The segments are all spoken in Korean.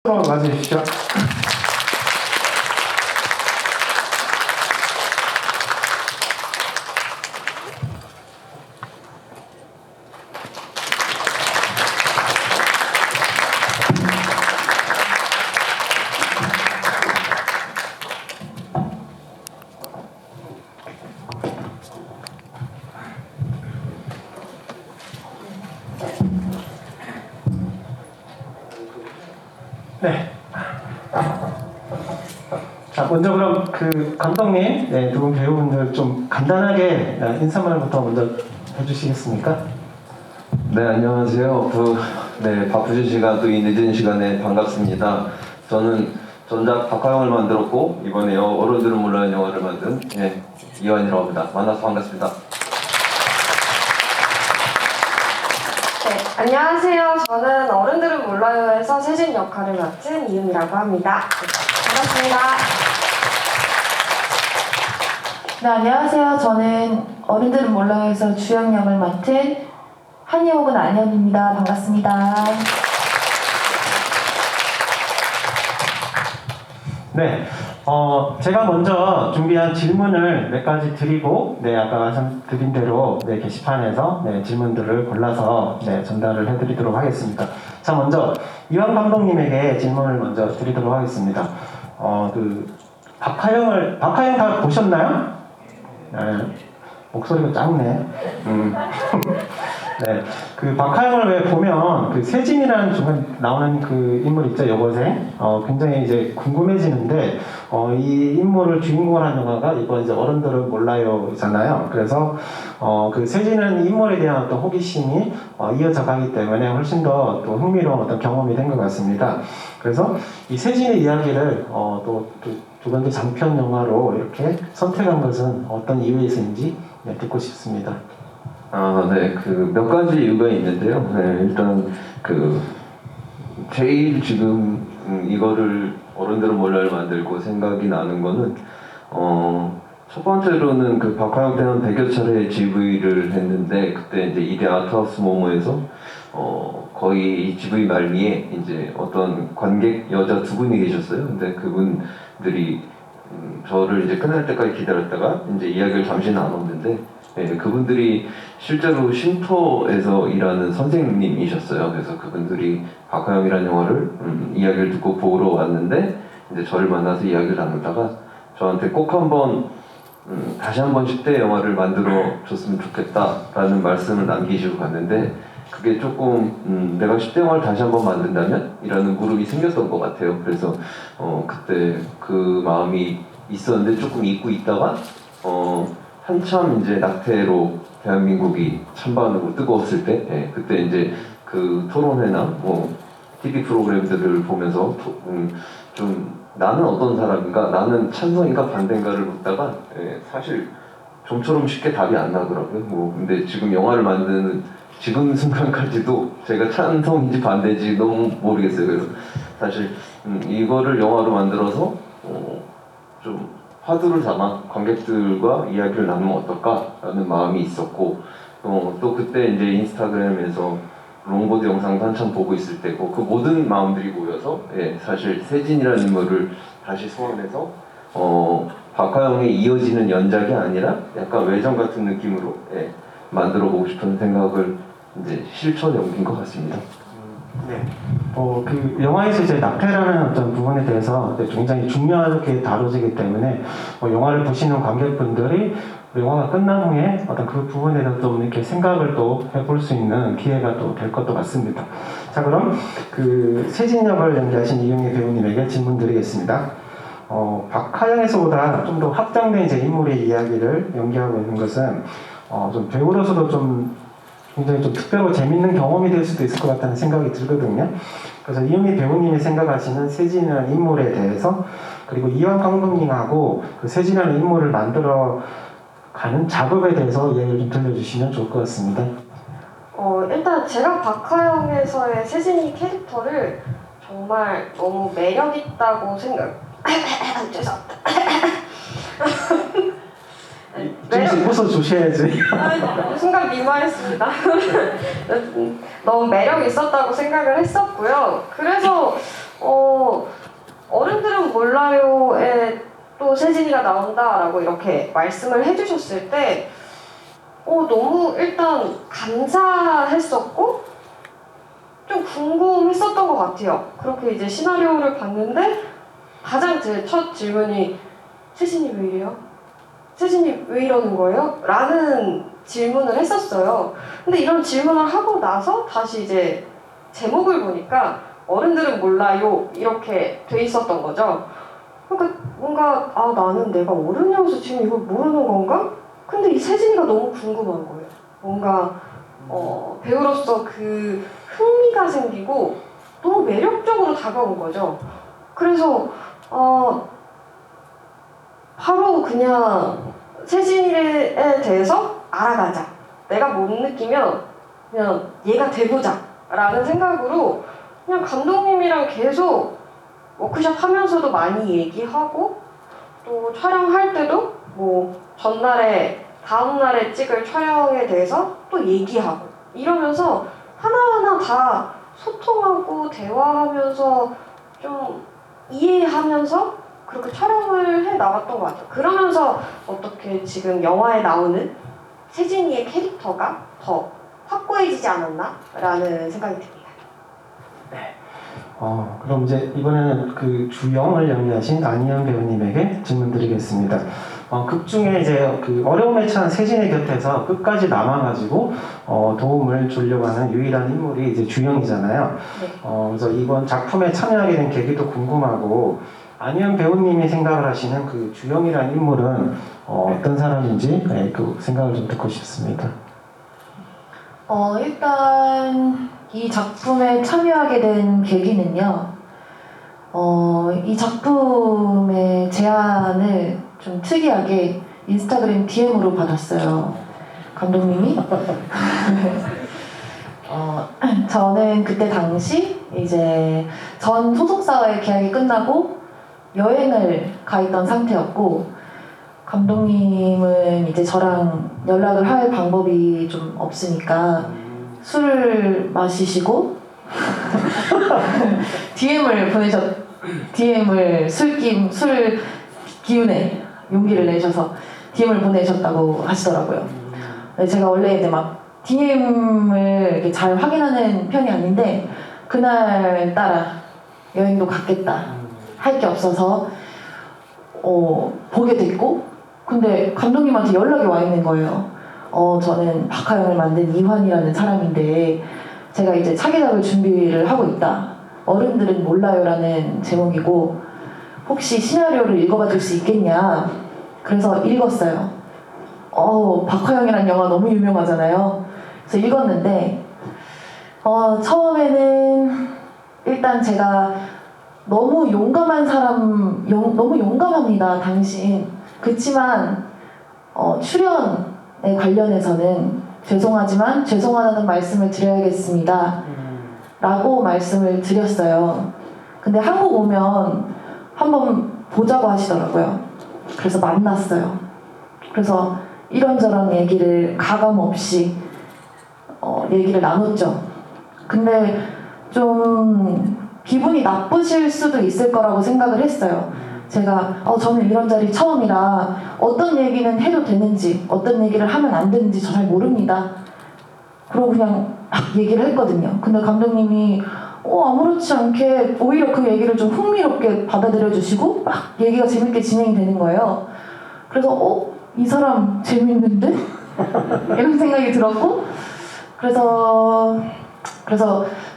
맞으십시오. 네. 자, 먼저 그럼 그 감독님, 네, 두 분 배우분들 좀 간단하게 인사말부터 먼저 해주시겠습니까? 네, 안녕하세요. 네, 바쁘신 시간 또 이 늦은 시간에 반갑습니다. 저는 전작 박하영을 만들었고 이번에 어른들은 몰라요 영화를 만든 이완이라고 합니다. 만나서 반갑습니다. 네, 안녕하세요. 저는 어른들은 몰라요에서 세진 역할을 맡은 이은이라고 합니다. 반갑습니다. 네, 안녕하세요. 저는 어른들은 몰라요에서 주연 역을 맡은 한이 혹은 안현입니다. 반갑습니다. 네. 제가 먼저 준비한 질문을 몇 가지 드리고, 네, 아까 말씀드린 대로 네, 게시판에서 네, 질문들을 골라서 네, 전달을 해드리도록 하겠습니다. 자, 먼저 이완 감독님에게 질문을 먼저 드리도록 하겠습니다. 박하영 다 보셨나요? 네, 목소리가 작네. 네, 그 박하영을 왜 보면 그 세진이라는 중간 나오는 그 인물 있죠, 여고생. 굉장히 이제 궁금해지는데, 이 인물을 주인공으로 한 영화가 이번 이제 어른들은 몰라요잖아요. 그래서 그 세진은 인물에 대한 어떤 호기심이 이어져 가기 때문에 훨씬 더 또 흥미로운 어떤 경험이 된 것 같습니다. 그래서 이 세진의 이야기를 또 두 번째 장편 영화로 이렇게 선택한 것은 어떤 이유에서인지 네, 듣고 싶습니다. 네, 그 몇 가지 이유가 있는데요. 네, 일단 제일 지금 이거를 어른들은 몰라요 만들고 생각이 나는 거는 첫 번째로는 그 박하영 때는 100여 차례 GV를 했는데 그때 이제 이대 아트하우스 모모에서 거의 GV 말미에 이제 어떤 관객 여자 두 분이 계셨어요. 근데 그분들이 저를 이제 끝날 때까지 기다렸다가 이제 이야기를 잠시 나눴는데 그분들이 실제로 쉼터에서 일하는 선생님이셨어요. 그래서 그분들이 박하영이라는 영화를 이야기를 듣고 보러 왔는데 이제 저를 만나서 이야기를 나누다가 저한테 꼭 한번 다시 한번 10대 영화를 만들어 줬으면 좋겠다라는 말씀을 남기시고 갔는데 그게 조금 내가 10대 영화를 다시 한번 만든다면? 이라는 물음이 생겼던 것 같아요. 그래서 그때 그 마음이 있었는데 조금 잊고 있다가 한참 이제 낙태로 대한민국이 찬반으로 뜨거웠을 때 그때 이제 그 토론회나 뭐 TV 프로그램들을 보면서 좀 나는 어떤 사람인가, 나는 찬성인가 반대인가를 묻다가 사실 좀처럼 쉽게 답이 안 나더라고요. 근데 지금 영화를 만드는 지금 순간까지도 제가 찬성인지 반대인지 너무 모르겠어요. 그래서 사실 이거를 영화로 만들어서 좀 화두를 삼아 관객들과 이야기를 나누면 어떨까라는 마음이 있었고 또 그때 이제 인스타그램에서 롱보드 영상도 한참 보고 있을 때고 그 모든 마음들이 모여서 사실 세진이라는 인물을 다시 소환해서 박하영에 이어지는 연작이 아니라 약간 외전 같은 느낌으로 만들어 보고 싶은 생각을 이제 실천에 옮긴 것 같습니다. 네. 그 영화에서 이제 낙태라는 어떤 부분에 대해서 굉장히 중요하게 다뤄지기 때문에 영화를 보시는 관객분들이 영화가 끝난 후에 어떤 그 부분에 대해서 좀 이렇게 생각을 또 해볼 수 있는 기회가 또 될 것도 같습니다. 자, 그럼 그 세진 역을 연기하신 이용희 배우님에게 질문 드리겠습니다. 박하영에서보다 좀 더 확장된 이제 인물의 이야기를 연기하고 있는 것은 좀 배우로서도 좀 굉장히 좀 특별하고 재밌는 경험이 될 수도 있을 것 같다는 생각이 들거든요. 그래서 이용희 배우님이 생각하시는 세진이라는 인물에 대해서 그리고 이완 감독님하고 그 세진이라는 인물을 만들어 가는 작업에 대해서 이야기를 좀 들려주시면 좋을 것 같습니다. 일단 제가 박하영에서의 세진이 캐릭터를 정말 너무 매력있다고 죄송합니다. 조금씩 웃어주셔야지. 순간 민망했습니다. 너무 매력이 있었다고 생각을 했었고요. 그래서 세진이가 나온다라고 이렇게 말씀을 해주셨을 때 너무 일단 감사했었고 좀 궁금했었던 것 같아요. 그렇게 이제 시나리오를 봤는데 가장 제 첫 질문이 세진이 왜 이래요? 세진이 왜 이러는 거예요? 라는 질문을 했었어요. 근데 이런 질문을 하고 나서 다시 이제 제목을 보니까 어른들은 몰라요 이렇게 돼 있었던 거죠. 그러니까 뭔가 나는 내가 어른이어서 지금 이걸 모르는 건가? 근데 이 세진이가 너무 궁금한 거예요. 뭔가 배우로서 그 흥미가 생기고 너무 매력적으로 다가온 거죠. 그래서 바로 그냥 세진이에 대해서 알아가자. 내가 못 느끼면 그냥 얘가 돼보자 라는 생각으로 그냥 감독님이랑 계속 워크숍 하면서도 많이 얘기하고 또 촬영할 때도 뭐 전날에 다음날에 찍을 촬영에 대해서 또 얘기하고 이러면서 하나하나 다 소통하고 대화하면서 좀 이해하면서 그렇게 촬영을 해 나갔던 것 같아요. 그러면서 어떻게 지금 영화에 나오는 세진이의 캐릭터가 더 확고해지지 않았나라는 생각이 듭니다. 그럼 이제 이번에는 그 주영을 연기하신 안희연 배우님에게 질문드리겠습니다. 극 중에 이제 그 어려움에 처한 세진의 곁에서 끝까지 남아가지고 도움을 주려고 하는 유일한 인물이 이제 주영이잖아요. 네. 그래서 이번 작품에 참여하게 된 계기도 궁금하고 안희연 배우님이 생각을 하시는 그 주영이라는 인물은 어떤 사람인지 그 생각을 좀 듣고 싶습니다. 일단 이 작품에 참여하게 된 계기는요. 이 작품의 제안을 좀 특이하게 인스타그램 DM으로 받았어요. 감독님이. 저는 그때 당시 이제 전 소속사와의 계약이 끝나고 여행을 가 있던 상태였고 감독님은 이제 저랑 연락을 할 방법이 좀 없으니까 술을 마시시고 DM을 술 기운에 용기를 내셔서 DM을 보내셨다고 하시더라고요. 제가 원래 이제 막 DM을 이렇게 잘 확인하는 편이 아닌데 그날따라 여행도 갔겠다 할 게 없어서 보게 됐고 근데 감독님한테 연락이 와 있는 거예요. 저는 박하영을 만든 이환이라는 사람인데 제가 이제 차기작을 준비를 하고 있다. 어른들은 몰라요라는 제목이고 혹시 시나리오를 읽어봐 줄 수 있겠냐. 그래서 읽었어요. 박하영이라는 영화 너무 유명하잖아요. 그래서 읽었는데 처음에는 일단 제가 너무 용감한 사람, 너무 용감합니다, 당신. 그치만 출연에 관련해서는 죄송하지만 죄송하다는 말씀을 드려야겠습니다. 라고 말씀을 드렸어요. 근데 한국 오면 한번 보자고 하시더라고요. 그래서 만났어요. 그래서 이런저런 얘기를 가감 없이 얘기를 나눴죠. 근데 좀 기분이 나쁘실 수도 있을 거라고 생각을 했어요. 제가 저는 이런 자리 처음이라 어떤 얘기는 해도 되는지 어떤 얘기를 하면 안 되는지 저 잘 모릅니다. 그러고 그냥 막 얘기를 했거든요. 근데 감독님이 아무렇지 않게 오히려 그 얘기를 좀 흥미롭게 받아들여 주시고 막 얘기가 재밌게 진행이 되는 거예요. 그래서 이 사람 재밌는데? 이런 생각이 들었고 그래서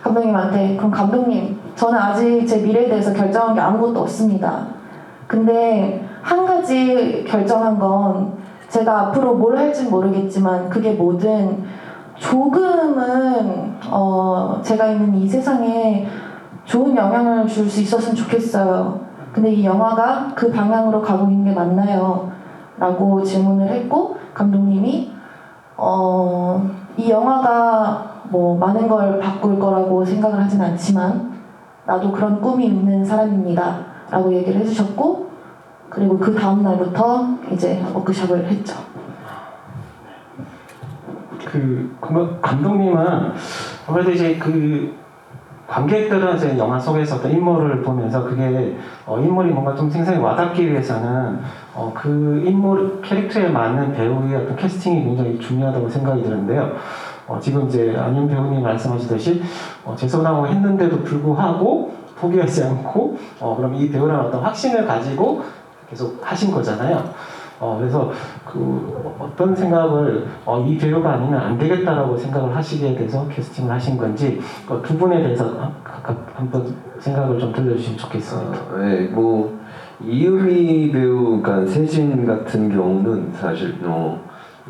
감독님한테 그럼 감독님 저는 아직 제 미래에 대해서 결정한 게 아무것도 없습니다. 근데 한 가지 결정한 건 제가 앞으로 뭘 할진 모르겠지만 그게 뭐든 조금은 제가 있는 이 세상에 좋은 영향을 줄 수 있었으면 좋겠어요. 근데 이 영화가 그 방향으로 가고 있는 게 맞나요? 라고 질문을 했고 감독님이 이 영화가 뭐 많은 걸 바꿀 거라고 생각을 하진 않지만 나도 그런 꿈이 있는 사람입니다 라고 얘기를 해주셨고 그리고 그 다음 날부터 이제 워크숍을 했죠. 감독님은 아무래도 이제 관객들은 이제 영화 속에서 어떤 인물을 보면서 그게 인물이 뭔가 좀 생생히 와닿기 위해서는 그 인물 캐릭터에 맞는 배우의 어떤 캐스팅이 굉장히 중요하다고 생각이 드는데요. 지금 이제 안윤 배우님 말씀하시듯이 재선하고 했는데도 불구하고 포기하지 않고 그럼 이 배우라는 어떤 확신을 가지고 계속 하신 거잖아요. 그래서 그 어떤 생각을 이 배우가 아니면 안 되겠다라고 생각을 하시게 돼서 캐스팅을 하신 건지 두 분에 대해서 각각 한번 생각을 좀 들려주시면 좋겠습니다. 네, 뭐 이유미 배우, 그러니까 세진 같은 경우는 사실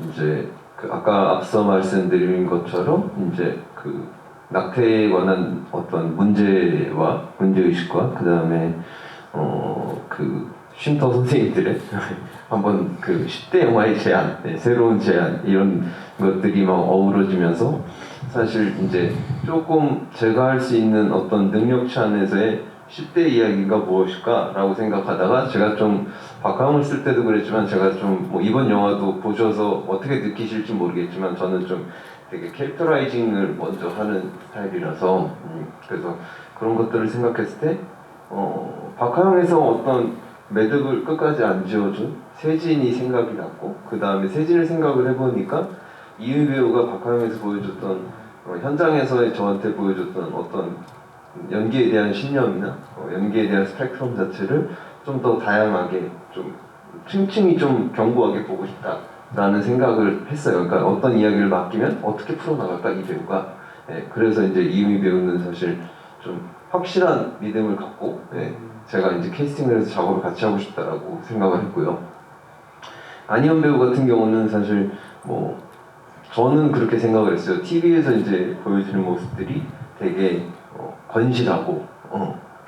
이제 그 아까 앞서 말씀드린 것처럼 이제 그 낙태에 관한 어떤 문제와 문제의식과 그 다음에 그 쉼터 선생님들의 한번 그 10대 영화의 제안, 새로운 제안 이런 것들이 막 어우러지면서 사실 이제 조금 제가 할 수 있는 어떤 능력치 안에서의 10대 이야기가 무엇일까라고 생각하다가 제가 좀 박하웅을 쓸 때도 그랬지만 제가 좀 뭐 이번 영화도 보셔서 어떻게 느끼실지 모르겠지만 저는 좀 되게 캐릭터라이징을 먼저 하는 스타일이라서 그래서 그런 것들을 생각했을 때 박하웅에서 어떤 매듭을 끝까지 안 지어준 세진이 생각이 났고 그 다음에 세진을 생각을 해보니까 이유미 배우가 박하웅에서 보여줬던 현장에서의 저한테 보여줬던 어떤 연기에 대한 신념이나 연기에 대한 스펙트럼 자체를 좀 더 다양하게 좀 층층이 좀 견고하게 보고 싶다라는 생각을 했어요. 그러니까 어떤 이야기를 맡기면 어떻게 풀어나갈까 이 배우가. 그래서 이제 이유미 배우는 사실 좀 확실한 믿음을 갖고 제가 이제 캐스팅을 해서 작업을 같이 하고 싶다라고 생각을 했고요. 안희연 배우 같은 경우는 사실 뭐 저는 그렇게 생각을 했어요. TV에서 이제 보여주는 모습들이 되게 건실하고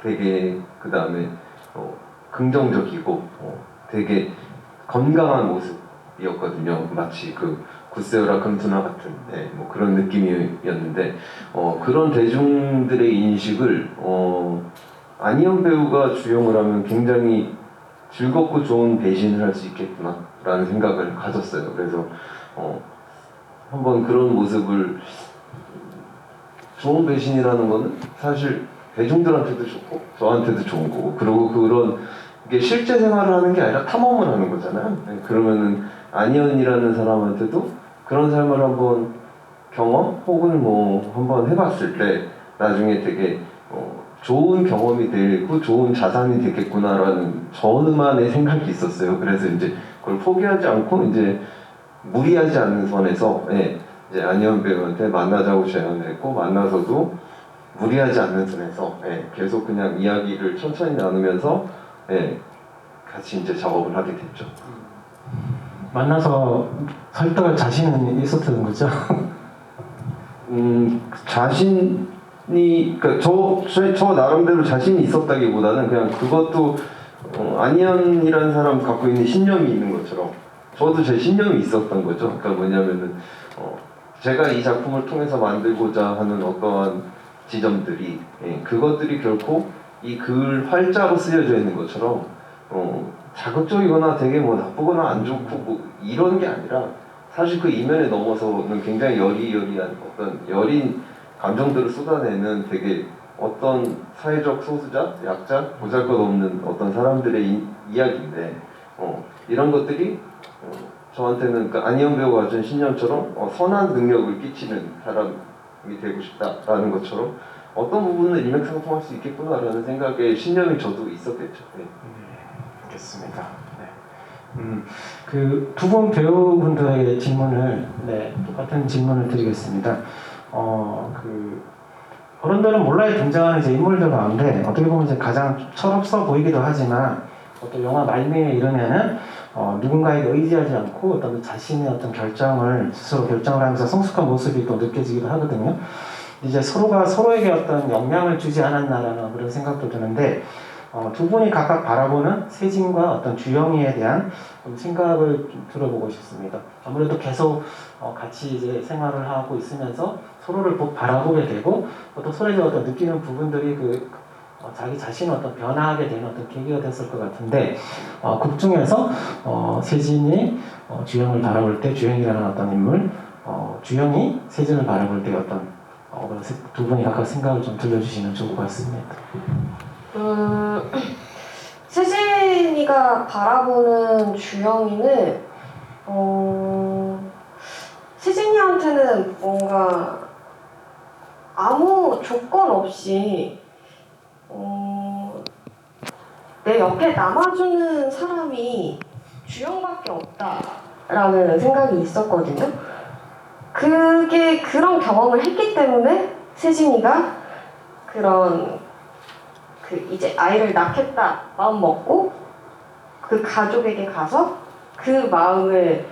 되게 그 다음에 긍정적이고 되게 건강한 모습이었거든요. 마치 그 굿세어라 금투나 같은 뭐 그런 느낌이었는데 그런 대중들의 인식을 안희연 배우가 주연을 하면 굉장히 즐겁고 좋은 배신을 할 수 있겠구나라는 생각을 가졌어요. 그래서 한번 그런 모습을 좋은 배신이라는 거는 사실 대중들한테도 좋고 저한테도 좋은 거고 그리고 그런 게 실제 생활을 하는 게 아니라 탐험을 하는 거잖아요. 그러면은 안희연이라는 사람한테도 그런 삶을 한번 경험 혹은 뭐 한번 해봤을 때 나중에 되게 좋은 경험이 되고 좋은 자산이 되겠구나라는 저만의 생각이 있었어요. 그래서 이제 그걸 포기하지 않고 이제 무리하지 않는 선에서 이제 안희연 배우한테 만나자고 제안을 했고 만나서도 무리하지 않는 선에서 계속 그냥 이야기를 천천히 나누면서 같이 이제 작업을 하게 됐죠. 만나서 설득할 자신은 있었던 거죠? 자신이 그러니까 저 나름대로 자신이 있었다기보다는 그냥 그것도 안희연이라는 사람 갖고 있는 신념이 있는 것처럼 저도 제 신념이 있었던 거죠. 그러니까 뭐냐면은 제가 이 작품을 통해서 만들고자 하는 어떠한 지점들이 그것들이 결코 이 글 활자로 쓰여져 있는 것처럼 자극적이거나 되게 뭐 나쁘거나 안 좋고 뭐 이런 게 아니라 사실 그 이면에 넘어서는 굉장히 여리여리한 어떤 여린 감정들을 쏟아내는 되게 어떤 사회적 소수자, 약자, 보잘것없는 어떤 사람들의 이야기인데 이런 것들이 저한테는 그러니까 안희연 배우가 가진 신념처럼 선한 능력을 끼치는 사람이 되고 싶다라는 것처럼 어떤 부분은 일맥상통할 수 있겠구나라는 생각에 신념이 저도 있었겠죠. 알겠습니다. 그 두 분 배우분들에게 질문을 똑같은 질문을 드리겠습니다. 그 어른들은 몰라에 등장하는 이제 인물들 가운데 어떻게 보면 이제 가장 철없어 보이기도 하지만 또 영화 말미에 이르면은 누군가에게 의지하지 않고 어떤 자신의 어떤 결정을 스스로 결정을 하면서 성숙한 모습이 또 느껴지기도 하거든요. 이제 서로가 서로에게 어떤 영향을 주지 않았나라는 그런 생각도 드는데 두 분이 각각 바라보는 세진과 어떤 주영이에 대한 생각을 좀 들어보고 싶습니다. 아무래도 계속 같이 이제 생활을 하고 있으면서 서로를 바라보게 되고 또 서로에게 어떤 느끼는 부분들이 자기 자신을 어떤 변화하게 되는 어떤 계기가 됐을 것 같은데 극 중에서 세진이 주영을 바라볼 때 주영이라는 어떤 인물, 주영이 세진을 바라볼 때 어떤 그래서 두 분이 각각 생각을 좀 들려주시면 좋을 것 같습니다. 세진이가 바라보는 주영이는 세진이한테는 뭔가 아무 조건 없이 내 옆에 남아주는 사람이 주영밖에 없다라는 생각이 있었거든요. 그런 경험을 했기 때문에 세진이가 그런 이제 아이를 낳겠다 마음 먹고 그 가족에게 가서 그 마음을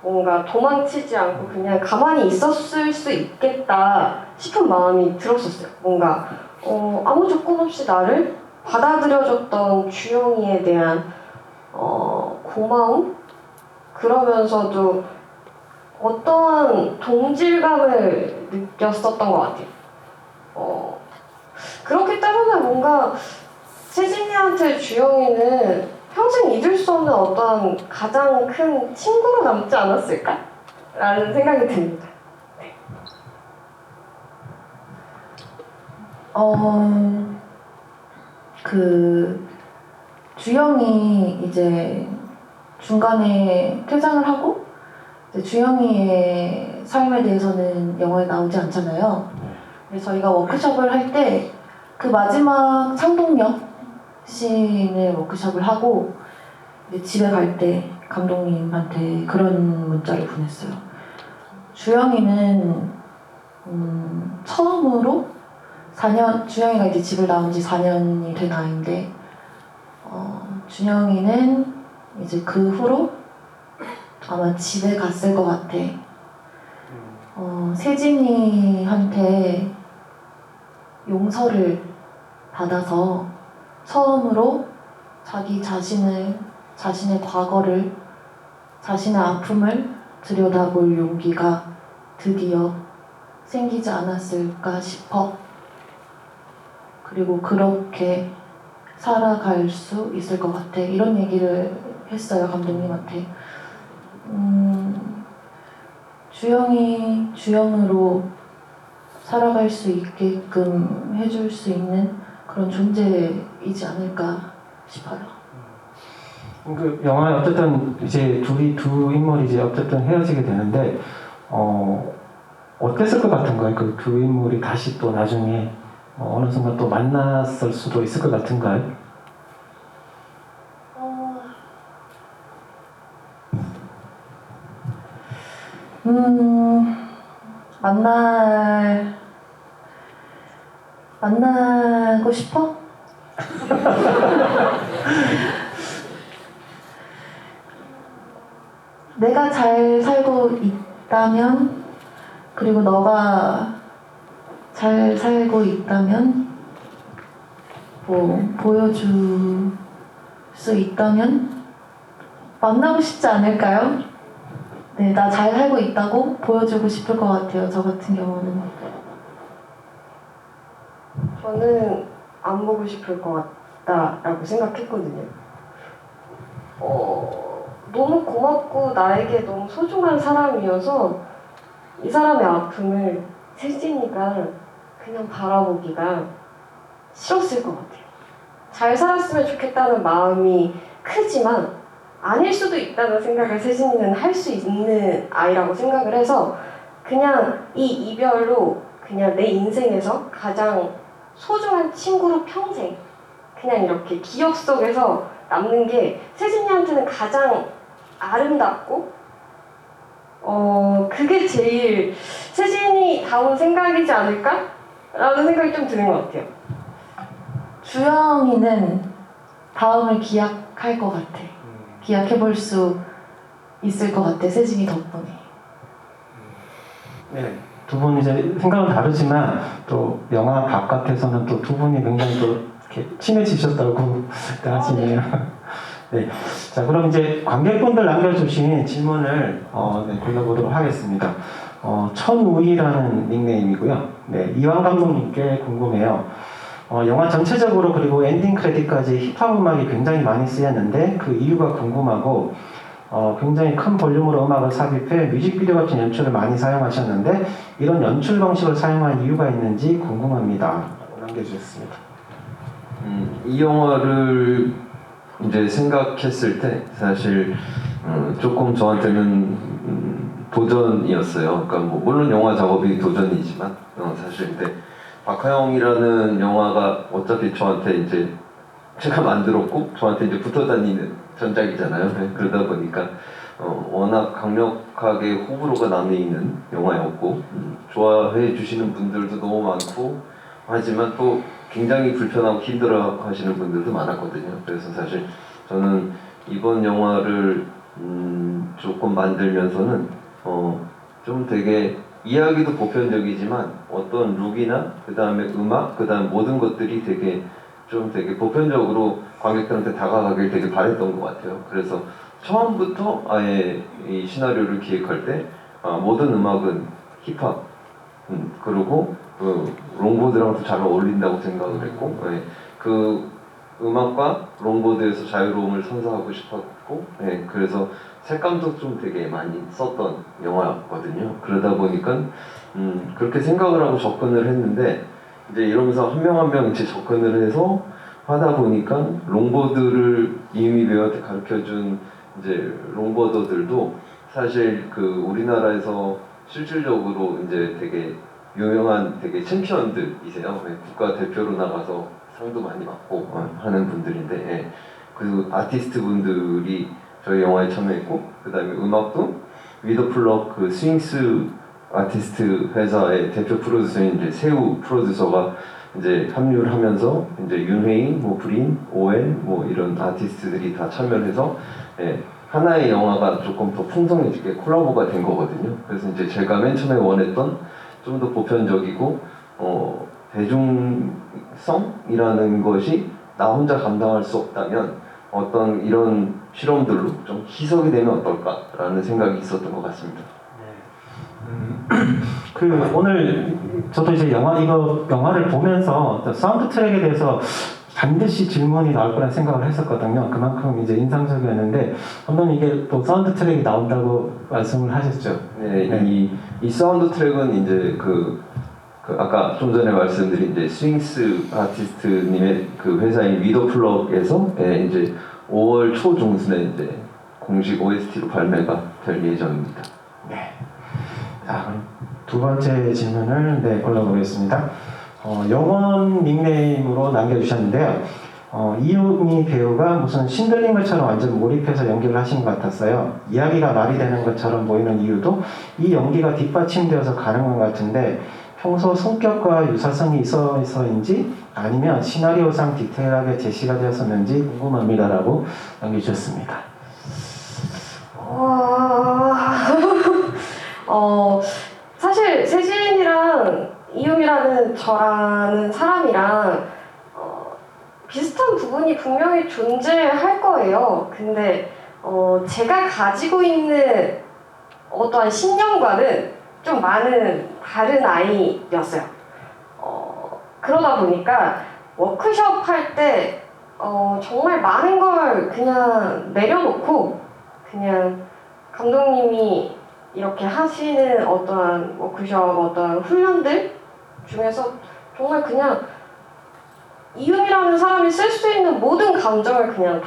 뭔가 도망치지 않고 그냥 가만히 있었을 수 있겠다 싶은 마음이 들었었어요. 뭔가 아무 조건 없이 나를 받아들여줬던 주영이에 대한 고마움? 그러면서도 어떠한 동질감을 느꼈었던 것 같아요. 그렇기 때문에 뭔가 세진이한테 주영이는 평생 잊을 수 없는 어떤 가장 큰 친구로 남지 않았을까? 라는 생각이 듭니다. 주영이 이제 중간에 퇴장을 하고 이제 주영이의 삶에 대해서는 영화에 나오지 않잖아요. 그래서 저희가 워크숍을 할 때 그 마지막 창동역 씬을 워크숍을 하고 이제 집에 갈 때 감독님한테 그런 문자를 보냈어요. 주영이는 처음으로 주영이가 이제 집을 나온 지 4년이 된 아이인데 준영이는 이제 그 후로 아마 집에 갔을 것 같아. 세진이한테 용서를 받아서 처음으로 자신의 과거를, 자신의 아픔을 들여다볼 용기가 드디어 생기지 않았을까 싶어. 그리고 그렇게 살아갈 수 있을 것 같아. 이런 얘기를 했어요, 감독님한테. 주영으로 살아갈 수 있게끔 해줄 수 있는 그런 존재이지 않을까 싶어요. 그 영화에 어쨌든 이제 두 인물이 이제 어쨌든 헤어지게 되는데 어땠을 것 같은가요? 그 두 인물이 다시 또 나중에 어느 순간 또 만났을 수도 있을 것 같은가요? 만나고 싶어? 내가 잘 살고 있다면, 그리고 너가 잘 살고 있다면, 보여줄 수 있다면 만나고 싶지 않을까요? 네, 나 잘 살고 있다고 보여주고 싶을 것 같아요. 저 같은 경우는. 저는 안 보고 싶을 것 같다라고 생각했거든요. 너무 고맙고 나에게 너무 소중한 사람이어서 이 사람의 아픔을 세진이가 그냥 바라보기가 싫었을 것 같아요. 잘 살았으면 좋겠다는 마음이 크지만 아닐 수도 있다는 생각을 세진이는 할 수 있는 아이라고 생각을 해서 그냥 이 이별로 그냥 내 인생에서 가장 소중한 친구로 평생 그냥 이렇게 기억 속에서 남는 게 세진이한테는 가장 아름답고 그게 제일 세진이다운 생각이지 않을까? 라는 생각이 좀 드는 것 같아요. 주영이는 다음을 기약할 것 같아. 기약해볼 수 있을 것 같아. 세진이 덕분에. 네. 두 분 이제 생각은 다르지만 또 영화 바깥에서는 또 두 분이 굉장히 또 이렇게 친해지셨다고 하시네요. 네. 자, 그럼 이제 관객분들 남겨주신 질문을 골라보도록 하겠습니다. 천우희라는 닉네임이고요. 네, 이완 감독님께 궁금해요. 영화 전체적으로 그리고 엔딩 크레딧까지 힙합 음악이 굉장히 많이 쓰였는데 그 이유가 궁금하고 굉장히 큰 볼륨으로 음악을 삽입해 뮤직비디오 같은 연출을 많이 사용하셨는데 이런 연출 방식을 사용한 이유가 있는지 궁금합니다. 라고 남겨주셨습니다. 이 영화를 이제 생각했을 때 사실 조금 저한테는 도전이었어요. 그러니까 뭐 물론 영화 작업이 도전이지만 사실 근데 박하영이라는 영화가 어차피 저한테 이제 제가 만들었고 저한테 이제 붙어 다니는 전작이잖아요. 네, 그러다 보니까 워낙 강력하게 호불호가 나뉘는 영화였고 좋아해 주시는 분들도 너무 많고 하지만 또 굉장히 불편하고 힘들어 하시는 분들도 많았거든요. 그래서 사실 저는 이번 영화를 조금 만들면서는 좀 되게 이야기도 보편적이지만 어떤 룩이나 그 다음에 음악, 그 다음 모든 것들이 되게 보편적으로 관객들한테 다가가길 되게 바랬던 것 같아요. 그래서 처음부터 아예 이 시나리오를 기획할 때 모든 음악은 힙합 그리고 롱보드랑도 잘 어울린다고 생각을 했고 그 음악과 롱보드에서 자유로움을 선사하고 싶었고 그래서 색감도 좀 되게 많이 썼던 영화였거든요. 그러다 보니까 그렇게 생각을 하고 접근을 했는데 이제 이러면서 한 명 한 명 이제 접근을 해서 하다 보니까 롱보드를 이미 배우한테 가르쳐준 이제 롱보더들도 사실 그 우리나라에서 실질적으로 이제 되게 유명한 되게 챔피언들이세요. 국가 대표로 나가서 상도 많이 받고 하는 분들인데 그 아티스트 분들이 저희 영화에 참여했고 그 다음에 음악도 위더플럭 그 스윙스 아티스트 회사의 대표 프로듀서인 이제 세우 프로듀서가 이제 합류를 하면서 이제 윤회인, 뭐 브린, 오웬 뭐 이런 아티스트들이 다 참여해서 하나의 영화가 조금 더 풍성해지게 콜라보가 된 거거든요. 그래서 이제 제가 맨 처음에 원했던 좀 더 보편적이고 대중성이라는 것이 나 혼자 감당할 수 없다면 어떤 이런 실험들로 좀 희석이 되면 어떨까라는 생각이 있었던 것 같습니다. 그 오늘 저도 이제 영화를 보면서 사운드 트랙에 대해서 반드시 질문이 나올 거란 생각을 했었거든요. 그만큼 이제 인상적이었는데 감독님 이게 또 사운드 트랙이 나온다고 말씀을 하셨죠. 네. 이 사운드 트랙은 이제 그 아까 좀 전에 말씀드린 이제 스윙스 아티스트님의 그 회사인 위더플럭에서 이제 5월 초 중순에 이제 공식 OST로 발매가 될 예정입니다. 네. 자, 그럼 두 번째 질문을 골라보겠습니다. 영원 닉네임으로 남겨주셨는데요. 이유미 배우가 무슨 신들린 것처럼 완전 몰입해서 연기를 하신 것 같았어요. 이야기가 말이 되는 것처럼 보이는 이유도 이 연기가 뒷받침되어서 가능한 것 같은데 평소 성격과 유사성이 있어서인지 아니면 시나리오상 디테일하게 제시가 되었었는지 궁금합니다라고 남겨주셨습니다. 사실 세진이랑 이유미라는 저라는 사람이랑 비슷한 부분이 분명히 존재할 거예요. 근데 제가 가지고 있는 어떠한 신념과는 좀 많은 다른 아이였어요. 그러다 보니까 워크숍 할 때 정말 많은 걸 그냥 내려놓고 그냥 감독님이 이렇게 하시는 어떠한 워크숍, 어떠한 훈련들 중에서 정말 그냥 이유미라는 사람이 쓸 수 있는 모든 감정을 그냥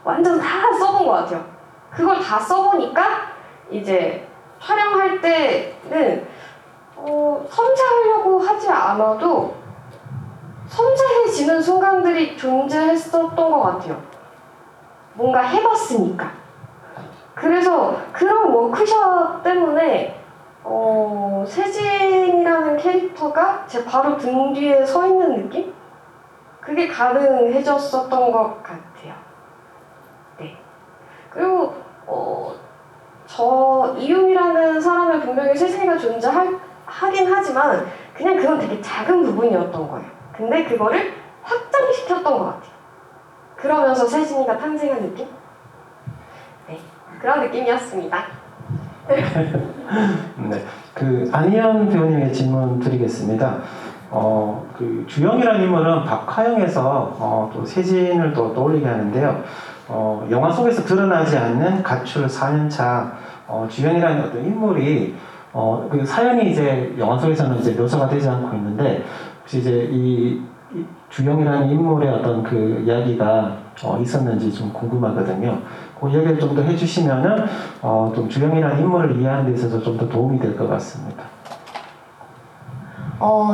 완전 다 써본 것 같아요. 그걸 다 써보니까 이제 촬영할 때는 섬세하려고 하지 않아도 섬세해지는 순간들이 존재했었던 것 같아요. 뭔가 해봤으니까. 그래서 그런 워크숍 때문에 세진이라는 캐릭터가 제 바로 등 뒤에 서 있는 느낌? 그게 가능해졌었던 것 같아요. 네. 그리고 저 이유미라는 사람을 분명히 세진이가 존재하긴 하지만 그냥 그건 되게 작은 부분이었던 거예요. 근데 그거를 확장시켰던 것 같아요. 그러면서 세진이가 탄생한 느낌? 네, 그런 느낌이었습니다. 네, 그 안희연 배우님의 질문 드리겠습니다. 그 주영이라는 인물은 박하영에서 또 세진을 또 떠올리게 하는데요. 영화 속에서 드러나지 않는 가출 4년차 주영이라는 어떤 인물이 그 사연이 이제 영화 속에서는 이제 묘사가 되지 않고 있는데 혹시 이제 이 주영이라는 인물의 어떤 그 이야기가 있었는지 좀 궁금하거든요. 그 이야기를 좀 더 해주시면은 좀 주영이라는 인물을 이해하는 데 있어서 좀 더 도움이 될 것 같습니다.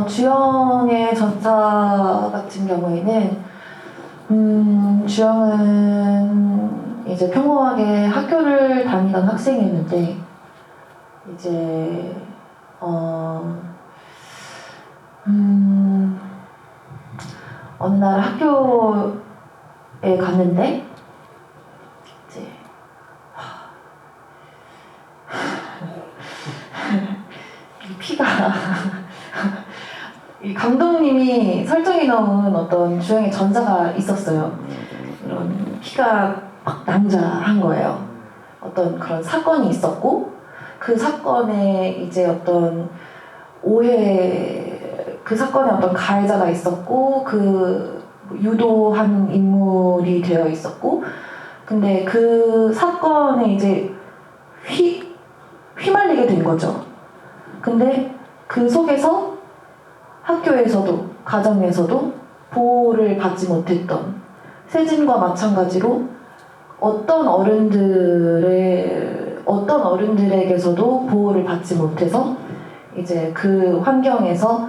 주영의 전사 같은 경우에는 주영은 이제 평범하게 학교를 다니던 학생이었는데 이제 어느 날 학교에 갔는데 이제 이 피가 이 감독님이 설정해 놓은 어떤 주영의 전사가 있었어요. 이런 피가 막 낭자한 거예요. 어떤 그런 사건이 있었고 그 사건에 이제 어떤 그 사건에 어떤 가해자가 있었고 그 유도한 인물이 되어 있었고 근데 그 사건에 이제 휘말리게 된 거죠. 근데 그 속에서 학교에서도 가정에서도 보호를 받지 못했던 세진과 마찬가지로 어떤 어른들에게서도 보호를 받지 못해서 이제 그 환경에서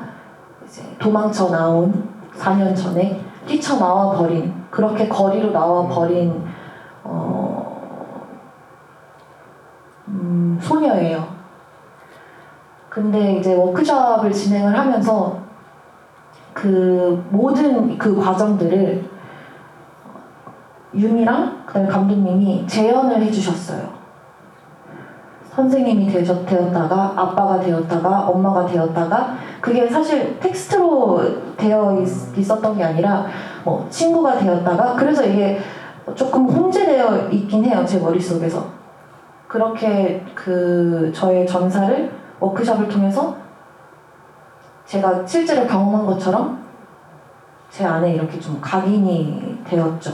이제 도망쳐 나온 4년 전에 뛰쳐나와 버린 그렇게 거리로 나와 버린 소녀예요. 근데 이제 워크숍을 진행을 하면서 그 모든 그 과정들을 유미랑 그다음에 감독님이 재현을 해주셨어요. 선생님이 되었다가 아빠가 되었다가 엄마가 되었다가 그게 사실 텍스트로 되어 있었던 게 아니라 뭐 친구가 되었다가 그래서 이게 조금 혼재되어 있긴 해요. 제 머릿속에서. 그렇게 그 저의 전사를 워크숍을 통해서 제가 실제로 경험한 것처럼 제 안에 이렇게 좀 각인이 되었죠.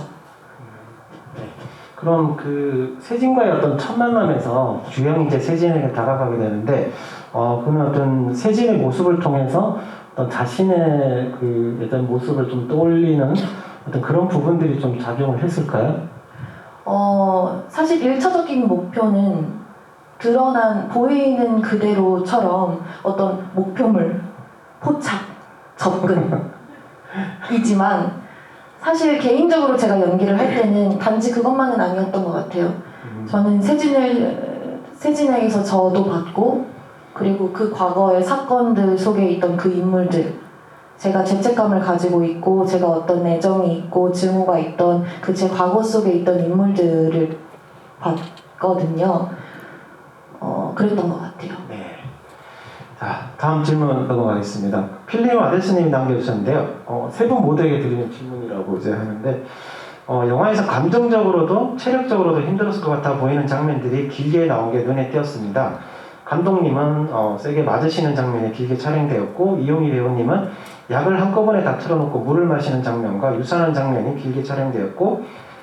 그럼 그 세진과의 어떤 첫 만남에서 주영이 이제 세진에게 다가가게 되는데 그는 어떤 세진의 모습을 통해서 어떤 자신의 그 예전 모습을 좀 떠올리는 어떤 그런 부분들이 좀 작용을 했을까요? 사실 1차적인 목표는 보이는 그대로처럼 어떤 목표물, 포착, 접근이지만 사실 개인적으로 제가 연기를 할 때는 단지 그것만은 아니었던 것 같아요. 저는 세진에게서 저도 봤고 그리고 그 과거의 사건들 속에 있던 그 인물들 제가 죄책감을 가지고 있고 제가 어떤 애정이 있고 증오가 있던 그 제 과거 속에 있던 인물들을 봤거든요. 그랬던 것 같아요. 네. 자, 다음 질문 넘어가겠습니다. 필립 아델스님이 남겨주셨는데요. 세 분 모두에게 드리는 질문이라고 이제 하는데 영화에서 감정적으로도 체력적으로도 힘들었을 것 같아 보이는 장면들이 길게 나온 게 눈에 띄었습니다. 감독님은 세게 맞으시는 장면이 길게 촬영되었고 이용희 배우님은 약을 한꺼번에 다 틀어놓고 물을 마시는 장면과 유산한 장면이 길게 촬영되었고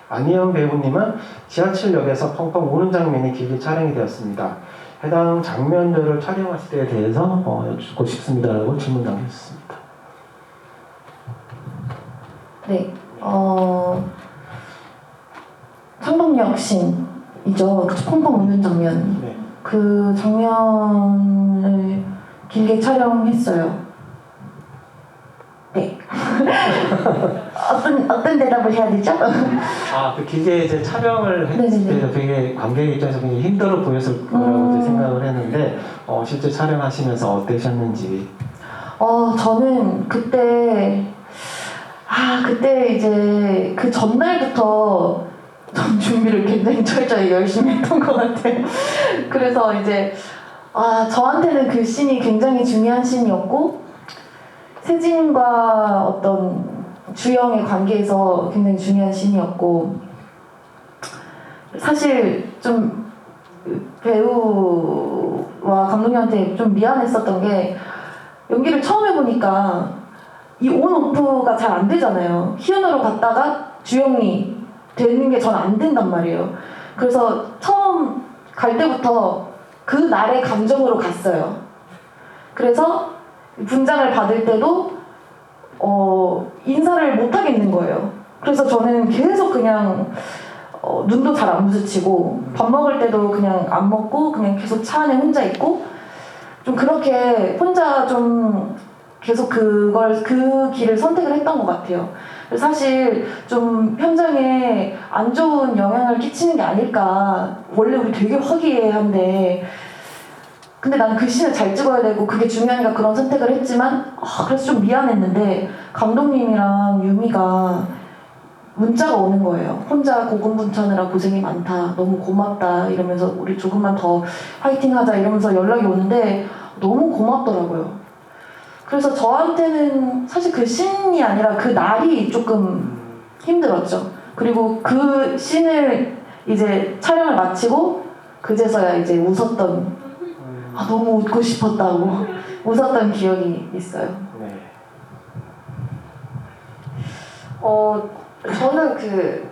안희영 배우님은 지하철역에서 펑펑 우는 장면이 길게 촬영이 되었습니다. 해당 장면들을 촬영하실 때에 대해서 여쭙고 싶습니다라고 질문 남겼습니다. 네, 창동역 씬이죠. 펑펑 우는 장면. 네. 그 장면을 길게 촬영했어요. 네. 어떤 대답을 해야 되죠? 그 길게 이제 촬영을 했을 때 되게 관객 입장에서 굉장히 힘들어 보였을 거라고 이제 생각을 했는데 실제 촬영하시면서 어떠셨는지. 저는 그때 이제 그 전날부터 전 준비를 굉장히 철저히 열심히 했던 것 같아요. 그래서 이제 저한테는 그 씬이 굉장히 중요한 씬이었고 세진과 어떤 주영의 관계에서 굉장히 중요한 씬이었고 사실 좀 배우와 감독님한테 좀 미안했었던 게 연기를 처음 해보니까 이 온오프가 잘 안 되잖아요. 희연으로 갔다가 주영이 되는 게 전 안 된단 말이에요. 그래서 처음 갈 때부터 그 날의 감정으로 갔어요. 그래서 분장을 받을 때도 인사를 못 하겠는 거예요. 그래서 저는 계속 그냥 눈도 잘 안 마주치고 밥 먹을 때도 그냥 안 먹고 그냥 계속 차 안에 혼자 있고 좀 그렇게 혼자 좀 계속 그 길을 선택을 했던 것 같아요. 그래서 사실 좀 현장에 안 좋은 영향을 끼치는 게 아닐까. 원래 우리 되게 화기애애한데 근데 나는 그 씬을 잘 찍어야 되고 그게 중요하니까 그런 선택을 했지만 그래서 좀 미안했는데 감독님이랑 유미가 문자가 오는 거예요. 혼자 고군분투하느라 고생이 많다. 너무 고맙다. 이러면서 우리 조금만 더 화이팅하자 이러면서 연락이 오는데 너무 고맙더라고요. 그래서 저한테는 사실 그 씬이 아니라 그 날이 조금 힘들었죠. 그리고 그 씬을 이제 촬영을 마치고 그제서야 이제 웃었던 너무 웃고 싶었다고 웃었던 기억이 있어요. 네. 저는 그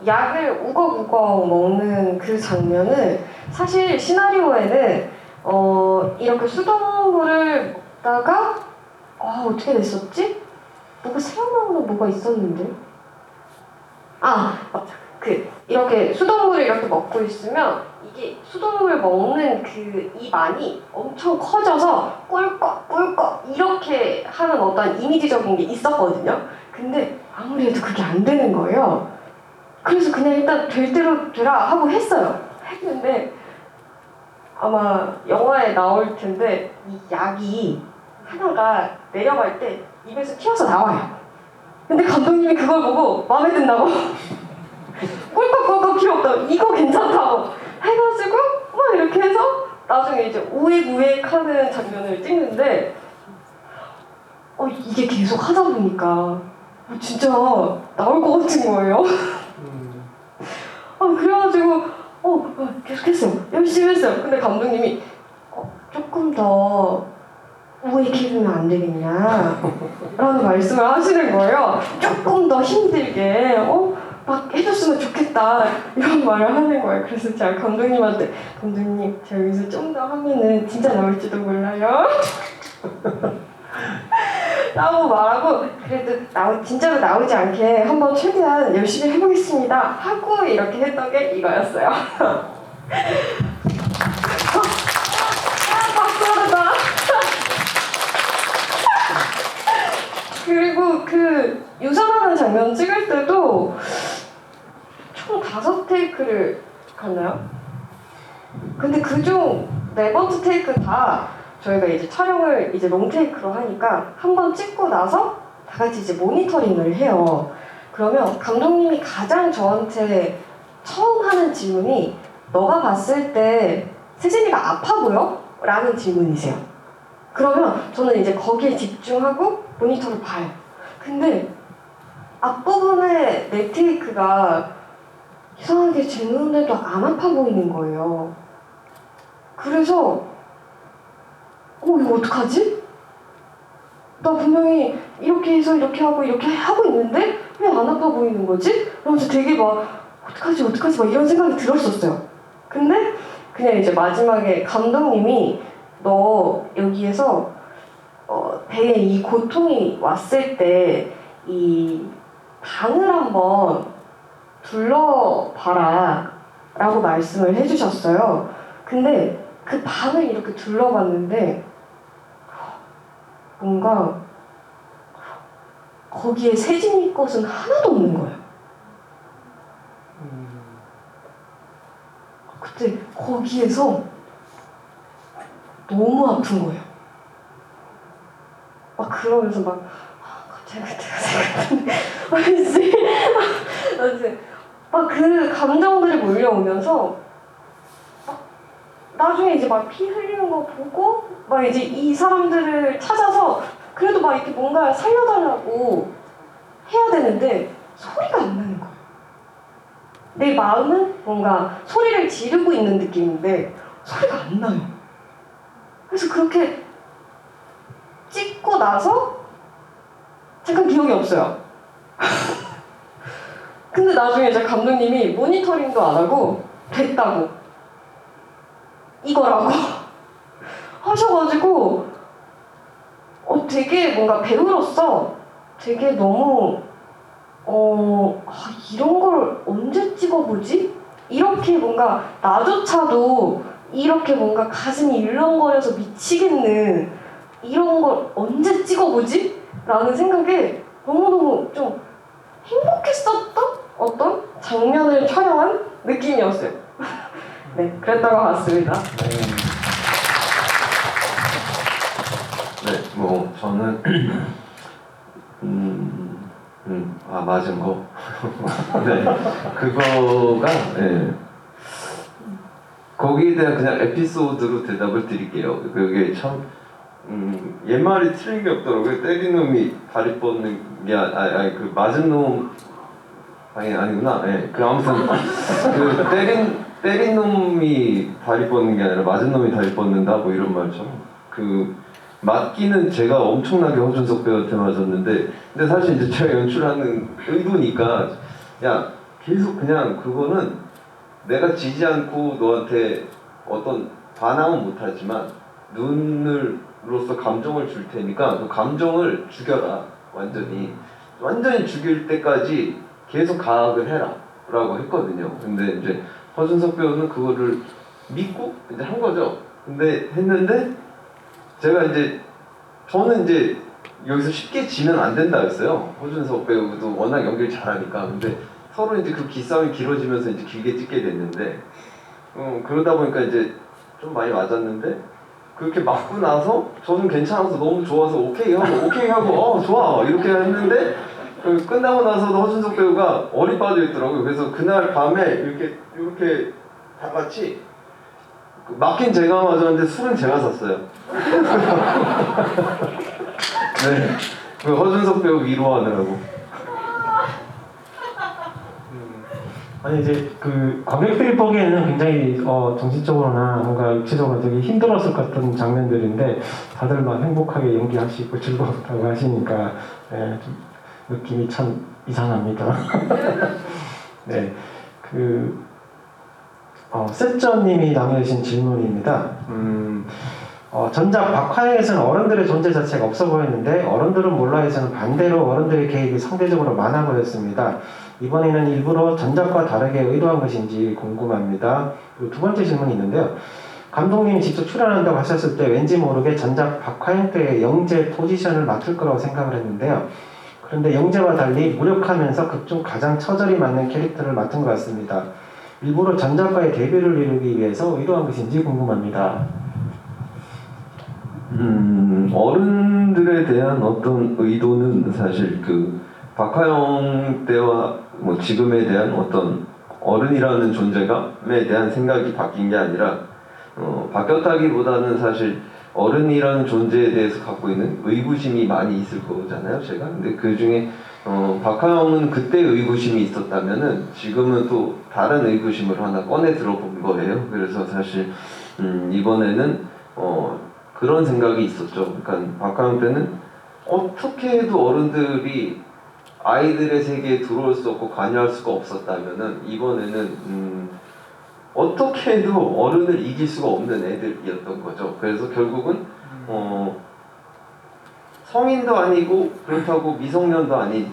약을 우걱우걱 먹는 그 장면은 사실 시나리오에는 이렇게 수돗물을 먹다가 어떻게 됐었지? 뭐가 새어나오는 뭐가 있었는데? 맞다. 이렇게 수돗물을 이렇게 먹고 있으면 이게 수돗물 먹는 그 입 안이 엄청 커져서 꿀꺽꿀꺽 이렇게 하는 어떤 이미지적인 게 있었거든요. 근데 아무리 해도 그게 안 되는 거예요. 그래서 그냥 일단 될 대로 되라 하고 했어요. 했는데 아마 영화에 나올 텐데 이 약이 하나가 내려갈 때 입에서 튀어서 나와요. 근데 감독님이 그걸 보고 마음에 든다고 꿀꺽꿀꺽 필요 없다고 이거 괜찮다고 해가지고 막 이렇게 해서 나중에 이제 우웩우웩 하는 장면을 찍는데 이게 계속 하다 보니까 진짜 나올 것 같은 거예요. 그래가지고 계속 했어요. 열심히 했어요. 근데 감독님이 조금 더 우웩해주면 안 되겠냐 라는 말씀을 하시는 거예요. 조금 더 힘들게 막 해줬으면 좋겠다 이런 말을 하는 거예요. 그래서 제가 감독님한테 감독님 제가 여기서 좀 더 하면은 진짜 나올지도 몰라요 라고 말하고 그래도 진짜로 나오지 않게 한번 최대한 열심히 해보겠습니다 하고 이렇게 했던 게 이거였어요. 박수하다. 그리고 그 유산하는 장면 찍을 때도 총 5테이크를 갔나요? 근데 그중 4번째 테이크 다 저희가 이제 촬영을 이제 롱테이크로 하니까 한 번 찍고 나서 다 같이 이제 모니터링을 해요. 그러면 감독님이 가장 저한테 처음 하는 질문이 너가 봤을 때 세진이가 아파 보여? 라는 질문이세요. 그러면 저는 이제 거기에 집중하고 모니터를 봐요. 근데 앞부분에 내 테이크가 이상하게 제 눈에도 안 아파 보이는 거예요. 그래서 이거 어떡하지? 나 분명히 이렇게 해서 이렇게 하고 있는데 왜 안 아파 보이는 거지? 그러면서 되게 막 어떡하지 막 이런 생각이 들었었어요. 근데 그냥 이제 마지막에 감독님이 너 여기에서 배에 이 고통이 왔을 때 이 방을 한번 둘러봐라 라고 말씀을 해주셨어요. 근데 그 방을 이렇게 둘러봤는데 뭔가 거기에 세진이 것은 하나도 없는 거예요. 그때 거기에서 너무 아픈 거예요. 막 그러면서 막 갑자기 그때가 생각나는데 막 그 감정들이 몰려오면서 나중에 이제 막 피 흘리는 거 보고 막 이제 이 사람들을 찾아서 그래도 막 이렇게 뭔가 살려달라고 해야 되는데 소리가 안 나는 거예요. 내 마음은 뭔가 소리를 지르고 있는 느낌인데 소리가 안 나요. 그래서 그렇게 찍고 나서 잠깐 기억이 없어요. 근데 나중에 이제 감독님이 모니터링도 안 하고 됐다고 이거라고 하셔가지고 되게 뭔가 배우로서 되게 너무 이런 걸 언제 찍어보지? 이렇게 뭔가 나조차도 이렇게 뭔가 가슴이 일렁거려서 미치겠는 이런 걸 언제 찍어보지? 라는 생각에 너무너무 좀 행복했었던 어떤 장면을 촬영한 느낌이었어요. 네, 그랬던 것 같습니다. 네, 뭐 저는 맞은 거. 네, 그거가 거기에 대한 그냥 에피소드로 대답을 드릴게요. 그게 참 옛말이 틀린 게 없더라고요. 때린 놈이 다리 뻗는 게 그 맞은 놈 아니구나. 예, 그 아무튼 그 때린 놈이 다리 뻗는 게 아니라 맞은 놈이 다리 뻗는다 뭐 이런 말처럼 그 맞기는 제가 엄청나게 허준석 배우한테 맞았는데 근데 사실 이제 제가 연출하는 의도니까 야 계속 그냥 그거는 내가 지지 않고 너한테 어떤 반항은 못하지만 눈으로서 감정을 줄 테니까 그 감정을 죽여라 완전히 죽일 때까지 계속 가학을 해라 라고 했거든요. 근데 이제 허준석 배우는 그거를 믿고 이제 한 거죠. 근데 했는데 제가 이제 저는 이제 여기서 쉽게 지면 안 된다 했어요. 허준석 배우도 워낙 연기를 잘하니까. 근데 서로 이제 그 기싸움이 길어지면서 이제 길게 찍게 됐는데 그러다 보니까 이제 좀 많이 맞았는데 그렇게 맞고 나서 저는 괜찮아서 너무 좋아서 오케이 하고 좋아 이렇게 했는데 끝나고 나서도 허준석 배우가 얼이 빠져 있더라고요. 그래서 그날 밤에 이렇게 다 같이 맞긴 제가 맞았는데 술은 제가 샀어요. 네, 그 허준석 배우 위로하느라고. 아니 이제 그 관객들이 보기에는 굉장히 정신적으로나 뭔가 육체적으로 되게 힘들었을 것 같은 장면들인데 다들 막 행복하게 연기하시고 즐거웠다고 하시니까 좀 느낌이 참 이상합니다. 네, 세쩌님이 남겨주신 질문입니다. 전작 박하영에서는 어른들의 존재 자체가 없어 보였는데 어른들은 몰라에서는 반대로 어른들의 개입이 상대적으로 많아 보였습니다. 이번에는 일부러 전작과 다르게 의도한 것인지 궁금합니다. 그리고 두 번째 질문이 있는데요. 감독님이 직접 출연한다고 하셨을 때 왠지 모르게 전작 박하영 때의 영재 포지션을 맡을 거라고 생각을 했는데요. 그런데 영재와 달리 무력하면서 극중 가장 처절히 맞는 캐릭터를 맡은 것 같습니다. 일부러 전작과의 대비를 이루기 위해서 의도한 것인지 궁금합니다. 어른들에 대한 어떤 의도는 사실 그 박하영 때와 뭐 지금에 대한 어떤 어른이라는 존재감에 대한 생각이 바뀐 게 아니라 바뀌었다기보다는 사실 어른이라는 존재에 대해서 갖고 있는 의구심이 많이 있을 거잖아요, 제가. 근데 그 중에 박하영은 그때 의구심이 있었다면은 지금은 또 다른 의구심을 하나 꺼내 들어본 거예요. 그래서 사실 이번에는 그런 생각이 있었죠. 그러니까 박하영 때는 어떻게 해도 어른들이 아이들의 세계에 들어올 수 없고 관여할 수가 없었다면은 이번에는 어떻게 해도 어른을 이길 수가 없는 애들이었던 거죠. 그래서 결국은 성인도 아니고 그렇다고 미성년도 아닌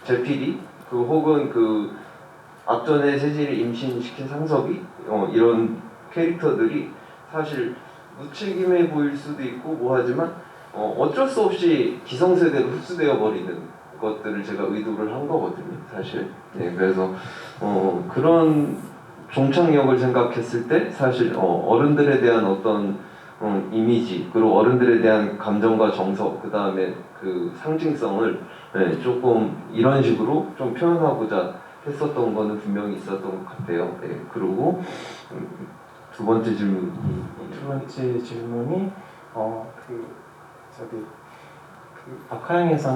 제필이 혹은 그 앞전에 세진을 임신시킨 상섭이 이런 캐릭터들이 사실 무책임해 보일 수도 있고 뭐하지만 어쩔 수 없이 기성세대로 흡수되어 버리는 것들을 제가 의도를 한 거거든요, 사실. 네, 그래서 그런 종착역을 생각했을 때 사실 어른들에 대한 어떤 이미지 그리고 어른들에 대한 감정과 정서 그 다음에 그 상징성을 조금 이런 식으로 좀 표현하고자 했었던 거는 분명히 있었던 것 같아요. 네, 그리고 두 번째 질문이 박하영에서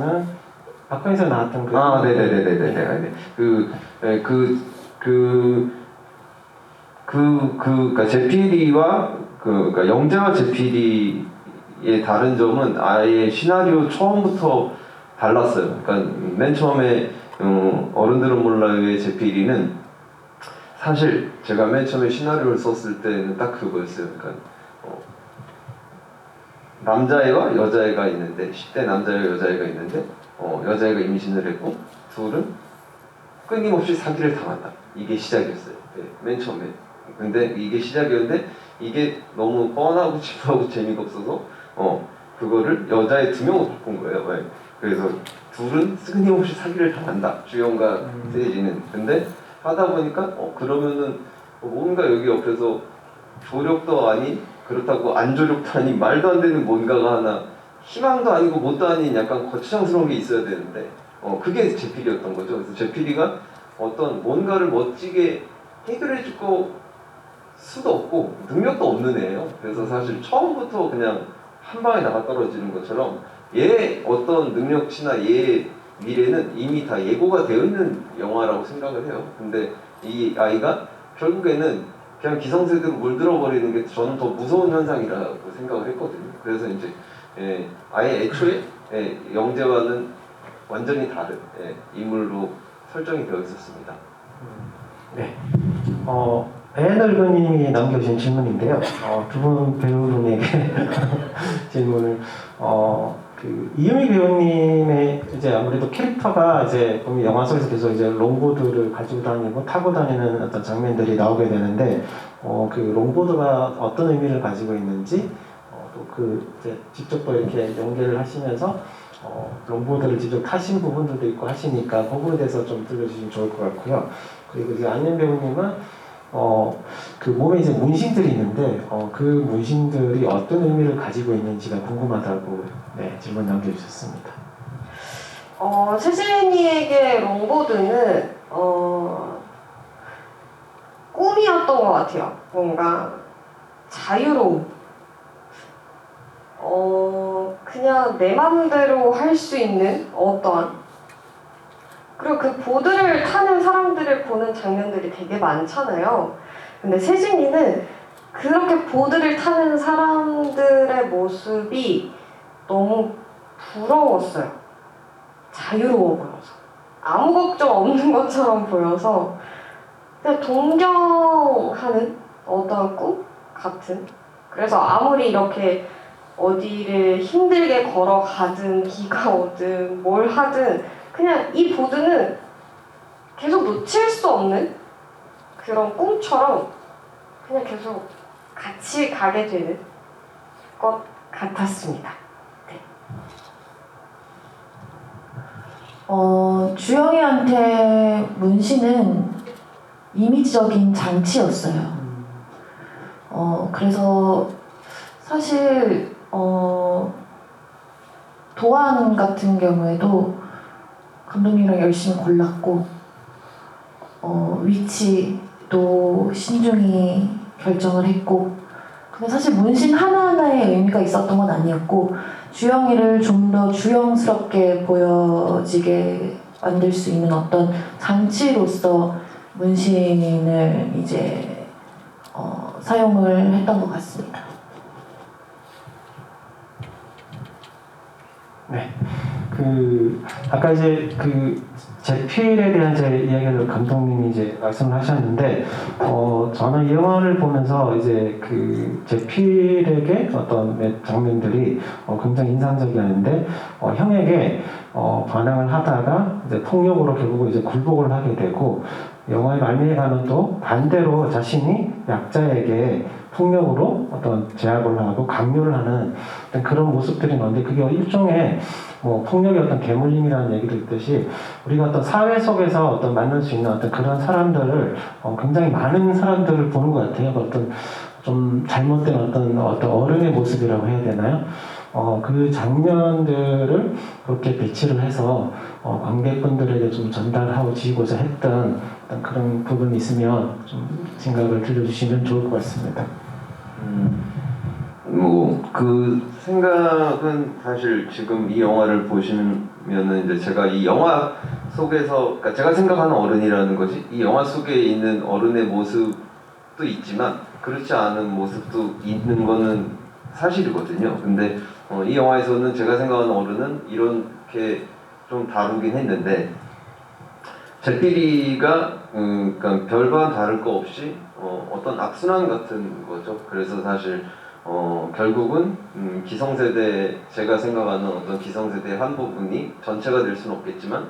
나왔던 네네네네네. 그러니까 제피리와 그러니까 영재와 제피리의 다른 점은 아예 시나리오 처음부터 달랐어요. 그러니까 맨 처음에 어른들은 몰라요의 제필이는 사실 제가 맨 처음에 시나리오를 썼을 때는 딱 그거였어요. 그러니까 남자애와 여자애가 있는데 10대 남자애와 여자애가 있는데 여자애가 임신을 했고 둘은 끊임없이 사기를 당한다. 이게 시작이었어요. 네, 맨 처음에. 근데 이게 시작이었는데 이게 너무 뻔하고 지루하고 재미가 없어서 그거를 여자애 2명을 바꾼 거예요. 네. 그래서 둘은 끊임없이 사기를 당한다. 주연과 세이지는. 근데 하다 보니까 그러면은 뭔가 여기 옆에서 조력도 아닌 그렇다고 안조력도 아닌 말도 안 되는 뭔가가 하나 희망도 아니고 뭣도 아닌 약간 거추장스러운 게 있어야 되는데 그게 제필이었던 거죠. 그래서 제필이가 어떤 뭔가를 멋지게 해결해 줄 수도 없고 능력도 없는 애예요. 그래서 사실 처음부터 그냥 한 방에 나가 떨어지는 것처럼 얘의 어떤 능력치나 얘의 미래는 이미 다 예고가 되어 있는 영화라고 생각을 해요. 근데 이 아이가 결국에는 그냥 기성세대로 물들어 버리는 게 저는 더 무서운 현상이라고 생각을 했거든요. 그래서 이제 아예 애초에 영재와는 완전히 다른 인물로 설정이 되어 있었습니다. 네. 애늙은님이 남겨주신 질문인데요. 두 분 배우분에게 질문을 그 이유미 배우님의 이제 아무래도 캐릭터가 이제 영화 속에서 계속 이제 롱보드를 가지고 다니고 타고 다니는 어떤 장면들이 나오게 되는데 그 롱보드가 어떤 의미를 가지고 있는지 또 그 이제 직접 또 이렇게 연기를 하시면서 롱보드를 직접 타신 부분들도 있고 하시니까 그 부분에 대해서 좀 들려주시면 좋을 것 같고요. 그리고 이제 안녕 배우님은 그 몸에 이제 문신들이 있는데 그 문신들이 어떤 의미를 가지고 있는지가 궁금하다고 질문 남겨주셨습니다. 세진이에게 롱보드는 꿈이었던 것 같아요. 뭔가 자유로움. 그냥 내 맘대로 할 수 있는 어떠한, 그리고 그 보드를 타는 사람들을 보는 장면들이 되게 많잖아요. 근데 세진이는 그렇게 보드를 타는 사람들의 모습이 너무 부러웠어요. 자유로워 보여서. 아무 걱정 없는 것처럼 보여서 그냥 동경하는 어떠한 꿈 같은. 그래서 아무리 이렇게 어디를 힘들게 걸어가든 비가 오든 뭘 하든 그냥 이 보드는 계속 놓칠 수 없는 그런 꿈처럼 그냥 계속 같이 가게 되는 것 같았습니다. 네. 주영이한테 문신은 이미지적인 장치였어요. 그래서 사실 도안 같은 경우에도 감독님이랑 열심히 골랐고 위치도 신중히 결정을 했고, 근데 사실 문신 하나하나에 의미가 있었던 건 아니었고 주영이를 좀 더 주영스럽게 보여지게 만들 수 있는 어떤 장치로서 문신을 이제 사용을 했던 것 같습니다. 네. 아까 이제 제필에 대한 이야기를 감독님이 이제 말씀을 하셨는데, 저는 이 영화를 보면서 이제 제필에게 어떤 장면들이 굉장히 인상적이었는데, 형에게 반항을 하다가 이제 폭력으로 결국 이제 굴복을 하게 되고, 영화의 말미에 가면 또 반대로 자신이 약자에게 폭력으로 어떤 제압을 하고 강요를 하는 그런 모습들이 있는데, 그게 일종의 폭력의 어떤 계물림이라는 얘기도 있듯이 우리가 어떤 사회 속에서 어떤 만날 수 있는 어떤 그런 사람들을 굉장히 많은 사람들을 보는 것 같아요. 어떤 좀 잘못된 어떤 어른의 모습이라고 해야 되나요? 그 장면들을 그렇게 배치를 해서 관객분들에게 좀 전달하고 지고자 했던 어떤 그런 부분이 있으면 좀 생각을 들려주시면 좋을 것 같습니다. 그 생각은 사실 지금 이 영화를 보시면은 이제 제가 이 영화 속에서, 그러니까 제가 생각하는 어른이라는 것이 이 영화 속에 있는 어른의 모습도 있지만 그렇지 않은 모습도 있는 거는 사실이거든요. 근데 이 영화에서는 제가 생각하는 어른은 이렇게 좀 다루긴 했는데 제필이가 그러니까 별반 다를 거 없이 어떤 악순환 같은 거죠. 그래서 사실 결국은 기성세대 제가 생각하는 어떤 기성세대의 한 부분이 전체가 될 수는 없겠지만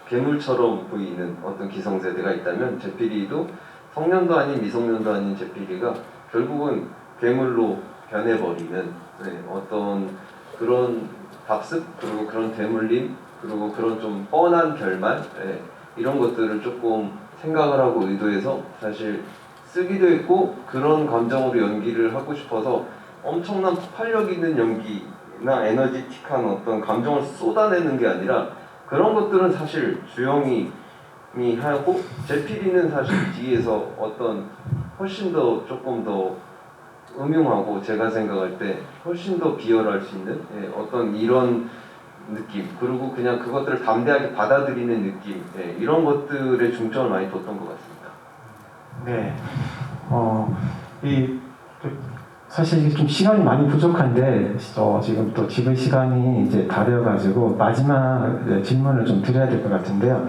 괴물처럼 보이는 어떤 기성세대가 있다면 제필이도 성년도 아닌 미성년도 아닌 제필이가 결국은 괴물로 변해버리는 어떤 그런 답습 그리고 그런 되물림 그리고 그런 좀 뻔한 결말 이런 것들을 조금 생각을 하고 의도해서 사실 쓰기도 했고 그런 감정으로 연기를 하고 싶어서 엄청난 폭발력 있는 연기나 에너지틱한 어떤 감정을 쏟아내는 게 아니라 그런 것들은 사실 주영이 하고 제필이는 사실 뒤에서 어떤 훨씬 더 조금 더 음흉하고 제가 생각할 때 훨씬 더 비열할 수 있는 어떤 이런 느낌 그리고 그냥 그것들을 담대하게 받아들이는 느낌 이런 것들에 중점을 많이 뒀던 것 같습니다. 네. 사실 이게 좀 시간이 많이 부족한데 지금 또 집의 시간이 이제 다려가지고 마지막 질문을 좀 드려야 될 것 같은데요.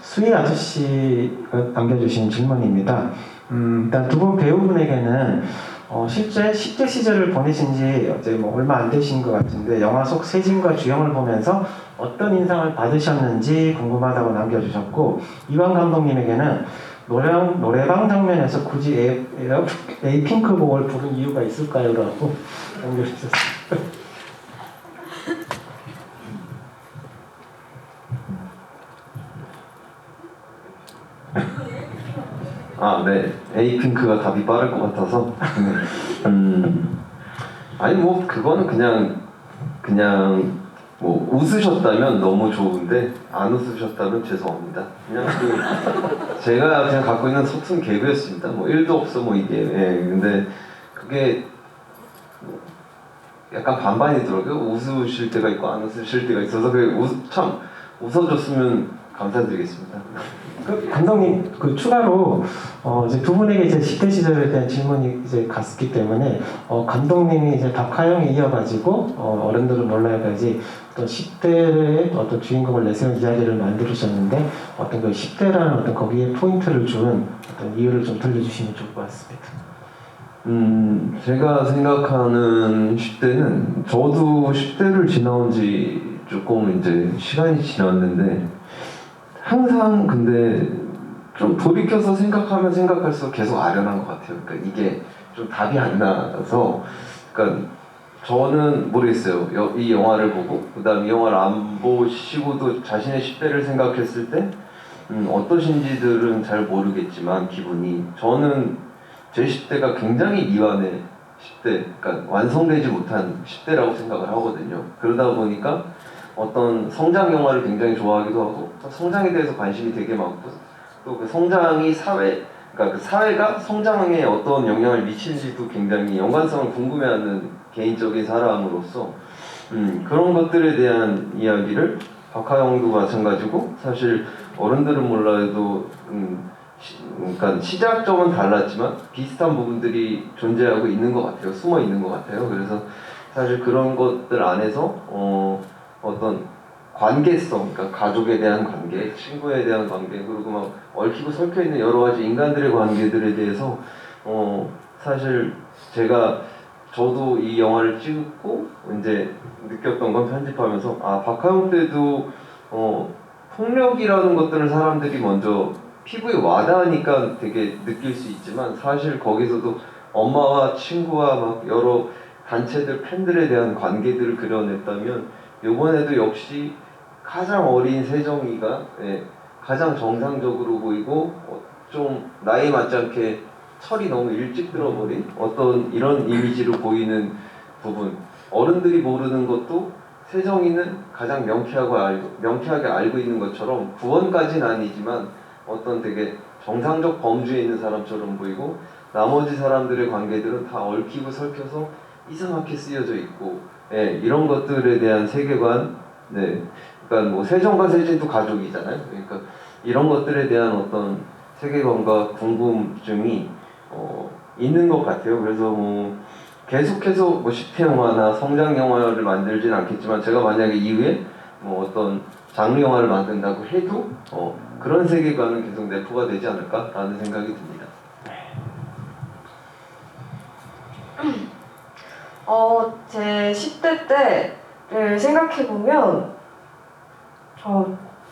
수희 아저씨가 남겨주신 질문입니다. 일단 두 분 배우분에게는 실제 10대 시절을 보내신 지 이제 뭐 얼마 안 되신 것 같은데 영화 속 세진과 주영을 보면서 어떤 인상을 받으셨는지 궁금하다고 남겨주셨고 이완 감독님에게는 노래방 장면에서 굳이 에이핑크곡을 부른 이유가 있을까요? 라고 남겨주셨습니다. 네. 에이핑크가 답이 빠를 것 같아서. 아니 뭐 그거는 그냥 뭐 웃으셨다면 너무 좋은데 안 웃으셨다면 죄송합니다. 그냥 제가 그냥 갖고 있는 서툰 개그였습니다. 뭐 1도 없어 뭐 이게. 근데 그게 약간 반반이더라고요. 웃으실 때가 있고 안 웃으실 때가 있어서 참 웃어줬으면 감사드리겠습니다. 감독님 추가로 이제 두 분에게 이제 10대 시절에 대한 질문이 이제 갔기 때문에 감독님이 이제 박하영에 이어가지고 어른들은 몰라요까지 어떤 10대의 어떤 주인공을 내세운 이야기를 만들으셨는데 어떤 그 10대라는 어떤 거기에 포인트를 준 어떤 이유를 좀 들려주시면 좋을 것 같습니다. 제가 생각하는 10대는 저도 10대를 지나온 지 조금 이제 시간이 지났는데 항상 근데 좀 돌이켜서 생각하면 생각할수록 계속 아련한 것 같아요. 그러니까 이게 좀 답이 안 나서 그러니까 저는 모르겠어요. 이 영화를 보고 그다음 이 영화를 안 보시고도 자신의 10대를 생각했을 때 어떠신지들은 잘 모르겠지만 기분이 저는 제 10대가 굉장히 미완의 10대, 그러니까 완성되지 못한 10대라고 생각을 하거든요. 그러다 보니까 어떤 성장 영화를 굉장히 좋아하기도 하고 성장에 대해서 관심이 되게 많고 또 그 성장이 그러니까 그 사회가 성장에 어떤 영향을 미치는지도 굉장히 연관성을 궁금해하는 개인적인 사람으로서 그런 것들에 대한 이야기를 박하영도 마찬가지고 사실 어른들은 몰라도 그러니까 시작점은 달랐지만 비슷한 부분들이 존재하고 있는 것 같아요. 숨어 있는 것 같아요. 그래서 사실 그런 것들 안에서 어떤 관계성, 그러니까 가족에 대한 관계, 친구에 대한 관계, 그리고 막 얽히고 설켜 있는 여러 가지 인간들의 관계들에 대해서 사실 저도 이 영화를 찍고 이제 느꼈던 건 편집하면서 박하영 때도 폭력이라는 것들을 사람들이 먼저 피부에 와닿으니까 되게 느낄 수 있지만 사실 거기서도 엄마와 친구와 막 여러 단체들 팬들에 대한 관계들을 그려냈다면 이번에도 역시 가장 어린 세정이가 가장 정상적으로 보이고 좀 나이에 맞지 않게 철이 너무 일찍 들어버린 어떤 이런 이미지로 보이는 부분 어른들이 모르는 것도 세정이는 가장 명쾌하게 알고 있는 것처럼 구원까지는 아니지만 어떤 되게 정상적 범주에 있는 사람처럼 보이고 나머지 사람들의 관계들은 다 얽히고 설켜서 이상하게 쓰여져 있고 이런 것들에 대한 세계관 그러니까 뭐 세정과 세진도 가족이잖아요. 그러니까 이런 것들에 대한 어떤 세계관과 궁금증이 있는 것 같아요. 그래서 계속해서 10대 영화나 성장 영화를 만들진 않겠지만 제가 만약에 이후에 뭐 어떤 장르 영화를 만든다고 해도 그런 세계관은 계속 내포가 되지 않을까라는 생각이 듭니다. 제 10대 때를 생각해보면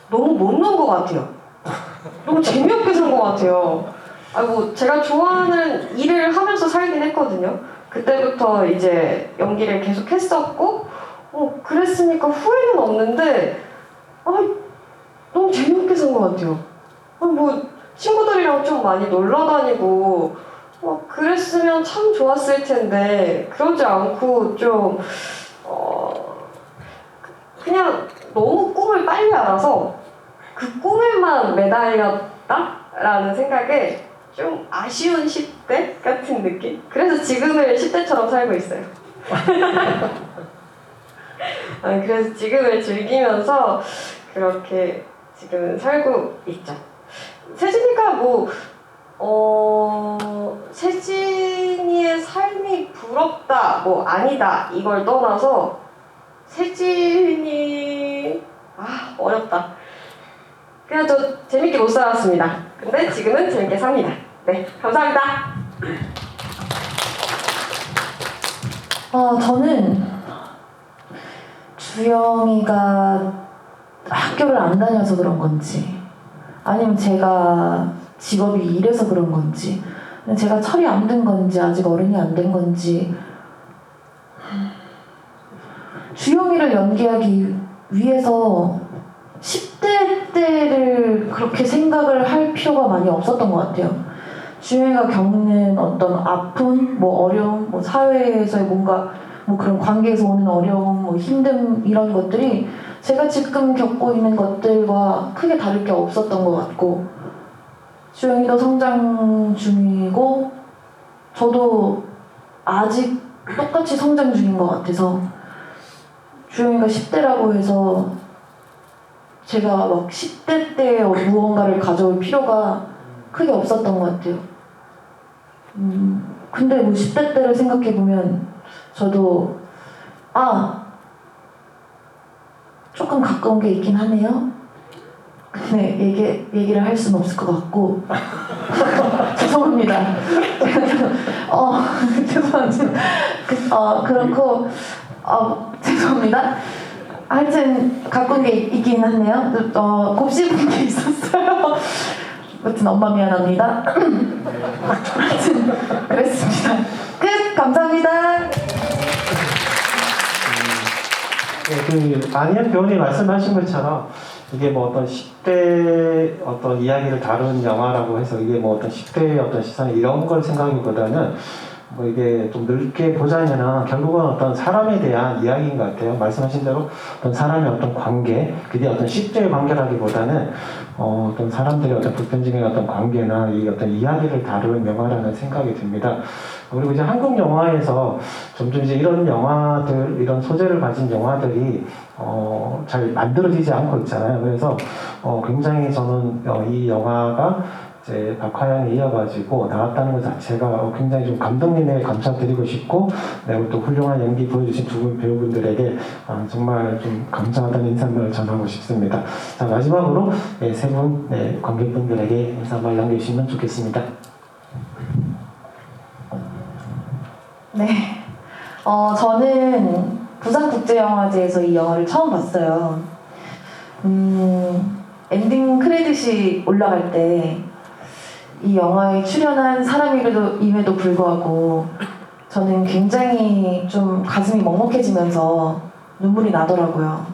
너무 못 논 것 같아요. 너무 재미없게 산 것 같아요. 제가 좋아하는 일을 하면서 살긴 했거든요. 그때부터 이제 연기를 계속 했었고, 그랬으니까 후회는 없는데, 너무 재미없게 산 것 같아요. 친구들이랑 좀 많이 놀러 다니고, 그랬으면 참 좋았을 텐데, 그러지 않고 좀, 그냥 너무 꿈을 빨리 알아서 그 꿈에만 매달렸다라는 생각에 좀 아쉬운 10대 같은 느낌? 그래서 지금을 10대처럼 살고 있어요. 그래서 지금을 즐기면서 그렇게 지금 살고 있죠. 세진이가 세진이의 삶이 부럽다, 아니다, 이걸 떠나서 세진이 어렵다. 그냥 저 재밌게 못 살았습니다. 근데 지금은 재밌게 삽니다. 네, 감사합니다. 저는 주영이가 학교를 안 다녀서 그런 건지 아니면 제가 직업이 이래서 그런 건지 제가 철이 안 든 건지 아직 어른이 안 된 건지 주영이를 연기하기 위해서 10대 때를 그렇게 생각을 할 필요가 많이 없었던 것 같아요. 주영이가 겪는 어떤 아픔, 어려움, 사회에서의 뭔가 그런 관계에서 오는 어려움, 힘듦 이런 것들이 제가 지금 겪고 있는 것들과 크게 다를 게 없었던 것 같고 주영이도 성장 중이고 저도 아직 똑같이 성장 중인 것 같아서 주영이가 10대라고 해서 제가 10대 때 무언가를 가져올 필요가 크게 없었던 것 같아요. 근데 10대 때를 생각해보면 저도 조금 가까운 게 있긴 하네요. 근데 얘기를 할 수는 없을 것 같고 죄송합니다. 죄송합니다. 그렇고 죄송합니다. 하여튼 가까운 게 있긴 하네요. 곱씹은 게 있었어요. 아무튼 엄마 미안합니다. 하여튼 그랬습니다. 끝! 감사합니다. 안희연 배우님 말씀하신 것처럼 이게 어떤 10대 어떤 이야기를 다룬 영화라고 해서 이게 어떤 10대의 어떤 시선 이런 걸 생각하기보다는 이게 좀 넓게 보자면은 결국은 어떤 사람에 대한 이야기인 것 같아요. 말씀하신 대로 어떤 사람의 어떤 관계, 그게 어떤 10대의 관계라기보다는 어떤 사람들의 어떤 보편적인 어떤 관계나 이 어떤 이야기를 다루는 영화라는 생각이 듭니다. 그리고 이제 한국 영화에서 점점 이제 이런 영화들, 이런 소재를 가진 영화들이 잘 만들어지지 않고 있잖아요. 그래서 굉장히 저는 이 영화가 이제 박하영에 이어가지고 나왔다는 것 자체가 굉장히 좀 감독님에게 감사드리고 싶고, 그리고 또 훌륭한 연기 보여주신 두 분 배우분들에게 정말 좀 감사하다는 인사말을 전하고 싶습니다. 자, 마지막으로 세 분 관객분들에게 인사말 남겨주시면 좋겠습니다. 네. 저는 부산국제영화제에서 이 영화를 처음 봤어요. 엔딩 크레딧이 올라갈 때 이 영화에 출연한 사람임에도 불구하고 저는 굉장히 좀 가슴이 먹먹해지면서 눈물이 나더라고요.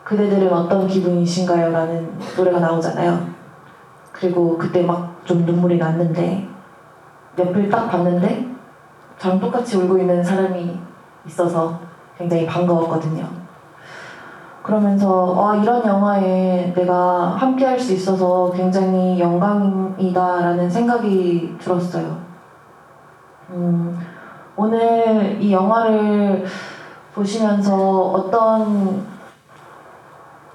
그대들은 어떤 기분이신가요? 라는 노래가 나오잖아요. 그리고 그때 막 좀 눈물이 났는데 옆을 딱 봤는데 저랑 똑같이 울고 있는 사람이 있어서 굉장히 반가웠거든요. 그러면서 이런 영화에 내가 함께 할 수 있어서 굉장히 영광이다라는 생각이 들었어요. 오늘 이 영화를 보시면서 어떤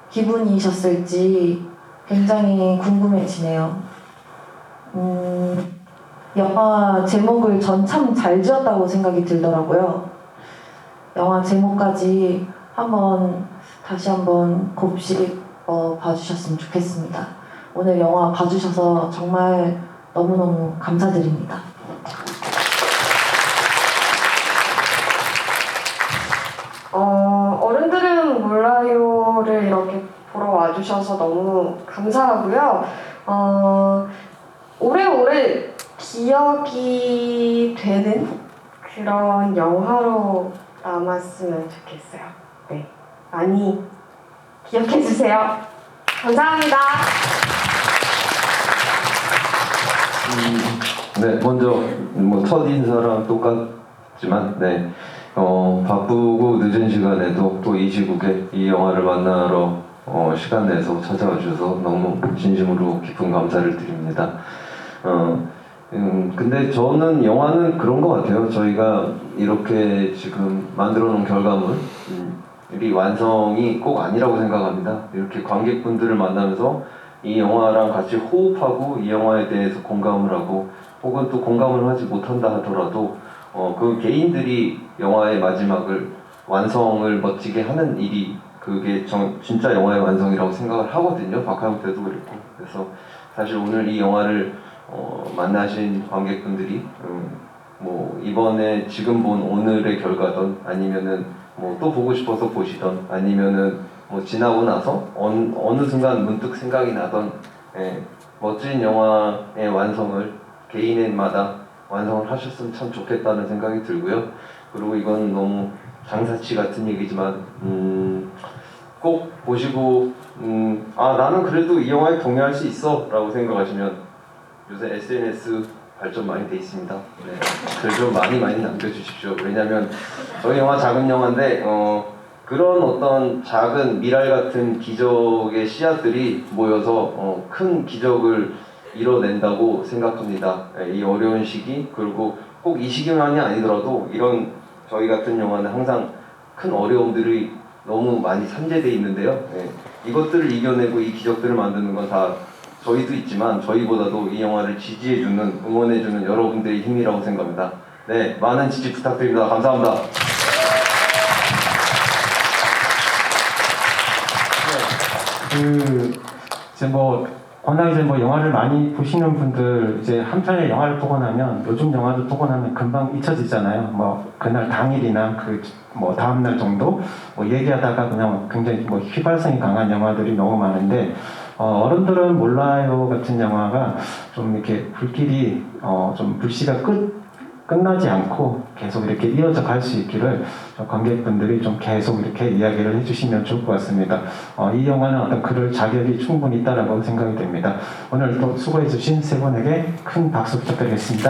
기분이셨을지 굉장히 궁금해지네요. 영화 제목을 전 참 잘 지었다고 생각이 들더라고요. 영화 제목까지 한번 다시 한번 곱씹어 봐주셨으면 좋겠습니다. 오늘 영화 봐주셔서 정말 너무너무 감사드립니다. 어른들은 몰라요를 이렇게 보러 와주셔서 너무 감사하고요. 오래오래 기억이 되는 그런 영화로 남았으면 좋겠어요. 네, 많이 기억해주세요. 감사합니다. 네, 먼저 첫 인사랑 똑같지만 바쁘고 늦은 시간에도 또 이 시국에 이 영화를 만나러 시간 내서 찾아와 주셔서 너무 진심으로 깊은 감사를 드립니다. 근데 저는 영화는 그런 것 같아요. 저희가 이렇게 지금 만들어 놓은 결과물이 완성이 꼭 아니라고 생각합니다. 이렇게 관객분들을 만나면서 이 영화랑 같이 호흡하고 이 영화에 대해서 공감을 하고 혹은 또 공감을 하지 못한다 하더라도 그 개인들이 영화의 마지막을 완성을 멋지게 하는 일이 그게 진짜 영화의 완성이라고 생각을 하거든요. 박하영 때도 그랬고. 그래서 사실 오늘 이 영화를 만나신 관객분들이 이번에 지금 본 오늘의 결과든 아니면은 또 보고 싶어서 보시던 아니면은 지나고 나서 어느 순간 문득 생각이 나던 멋진 영화의 완성을 개인마다 완성을 하셨으면 참 좋겠다는 생각이 들고요. 그리고 이건 너무 장사치 같은 얘기지만 꼭 보시고 나는 그래도 이 영화에 동의할 수 있어 라고 생각하시면 요새 SNS 발전 많이 돼 있습니다. 네, 글 좀 많이 남겨주십시오. 왜냐면 저희 영화 작은 영화인데 그런 어떤 작은 미랄 같은 기적의 씨앗들이 모여서 큰 기적을 이뤄낸다고 생각합니다. 이 어려운 시기 그리고 꼭 이 시기만이 아니더라도 이런 저희 같은 영화는 항상 큰 어려움들이 너무 많이 산재되어 있는데요. 이것들을 이겨내고 이 기적들을 만드는 건 다 저희도 있지만 저희보다도 이 영화를 지지해주는 응원해주는 여러분들의 힘이라고 생각합니다. 네, 많은 지지 부탁드립니다. 감사합니다. 워낙 이제 영화를 많이 보시는 분들 이제 한 편의 영화를 보고 나면 요즘 영화도 보고 나면 금방 잊혀지잖아요. 그날 당일이나 다음날 정도 얘기하다가 그냥 굉장히 휘발성이 강한 영화들이 너무 많은데 어른들은 몰라요 같은 영화가 좀 이렇게 불길이 좀 불씨가 끝나지 않고 계속 이렇게 이어져 갈 수 있기를 관객분들이 좀 계속 이렇게 이야기를 해주시면 좋을 것 같습니다. 이 영화는 어떤 그럴 자격이 충분히 있다라고 생각이 됩니다. 오늘 또 수고해주신 세 분에게 큰 박수 부탁드리겠습니다.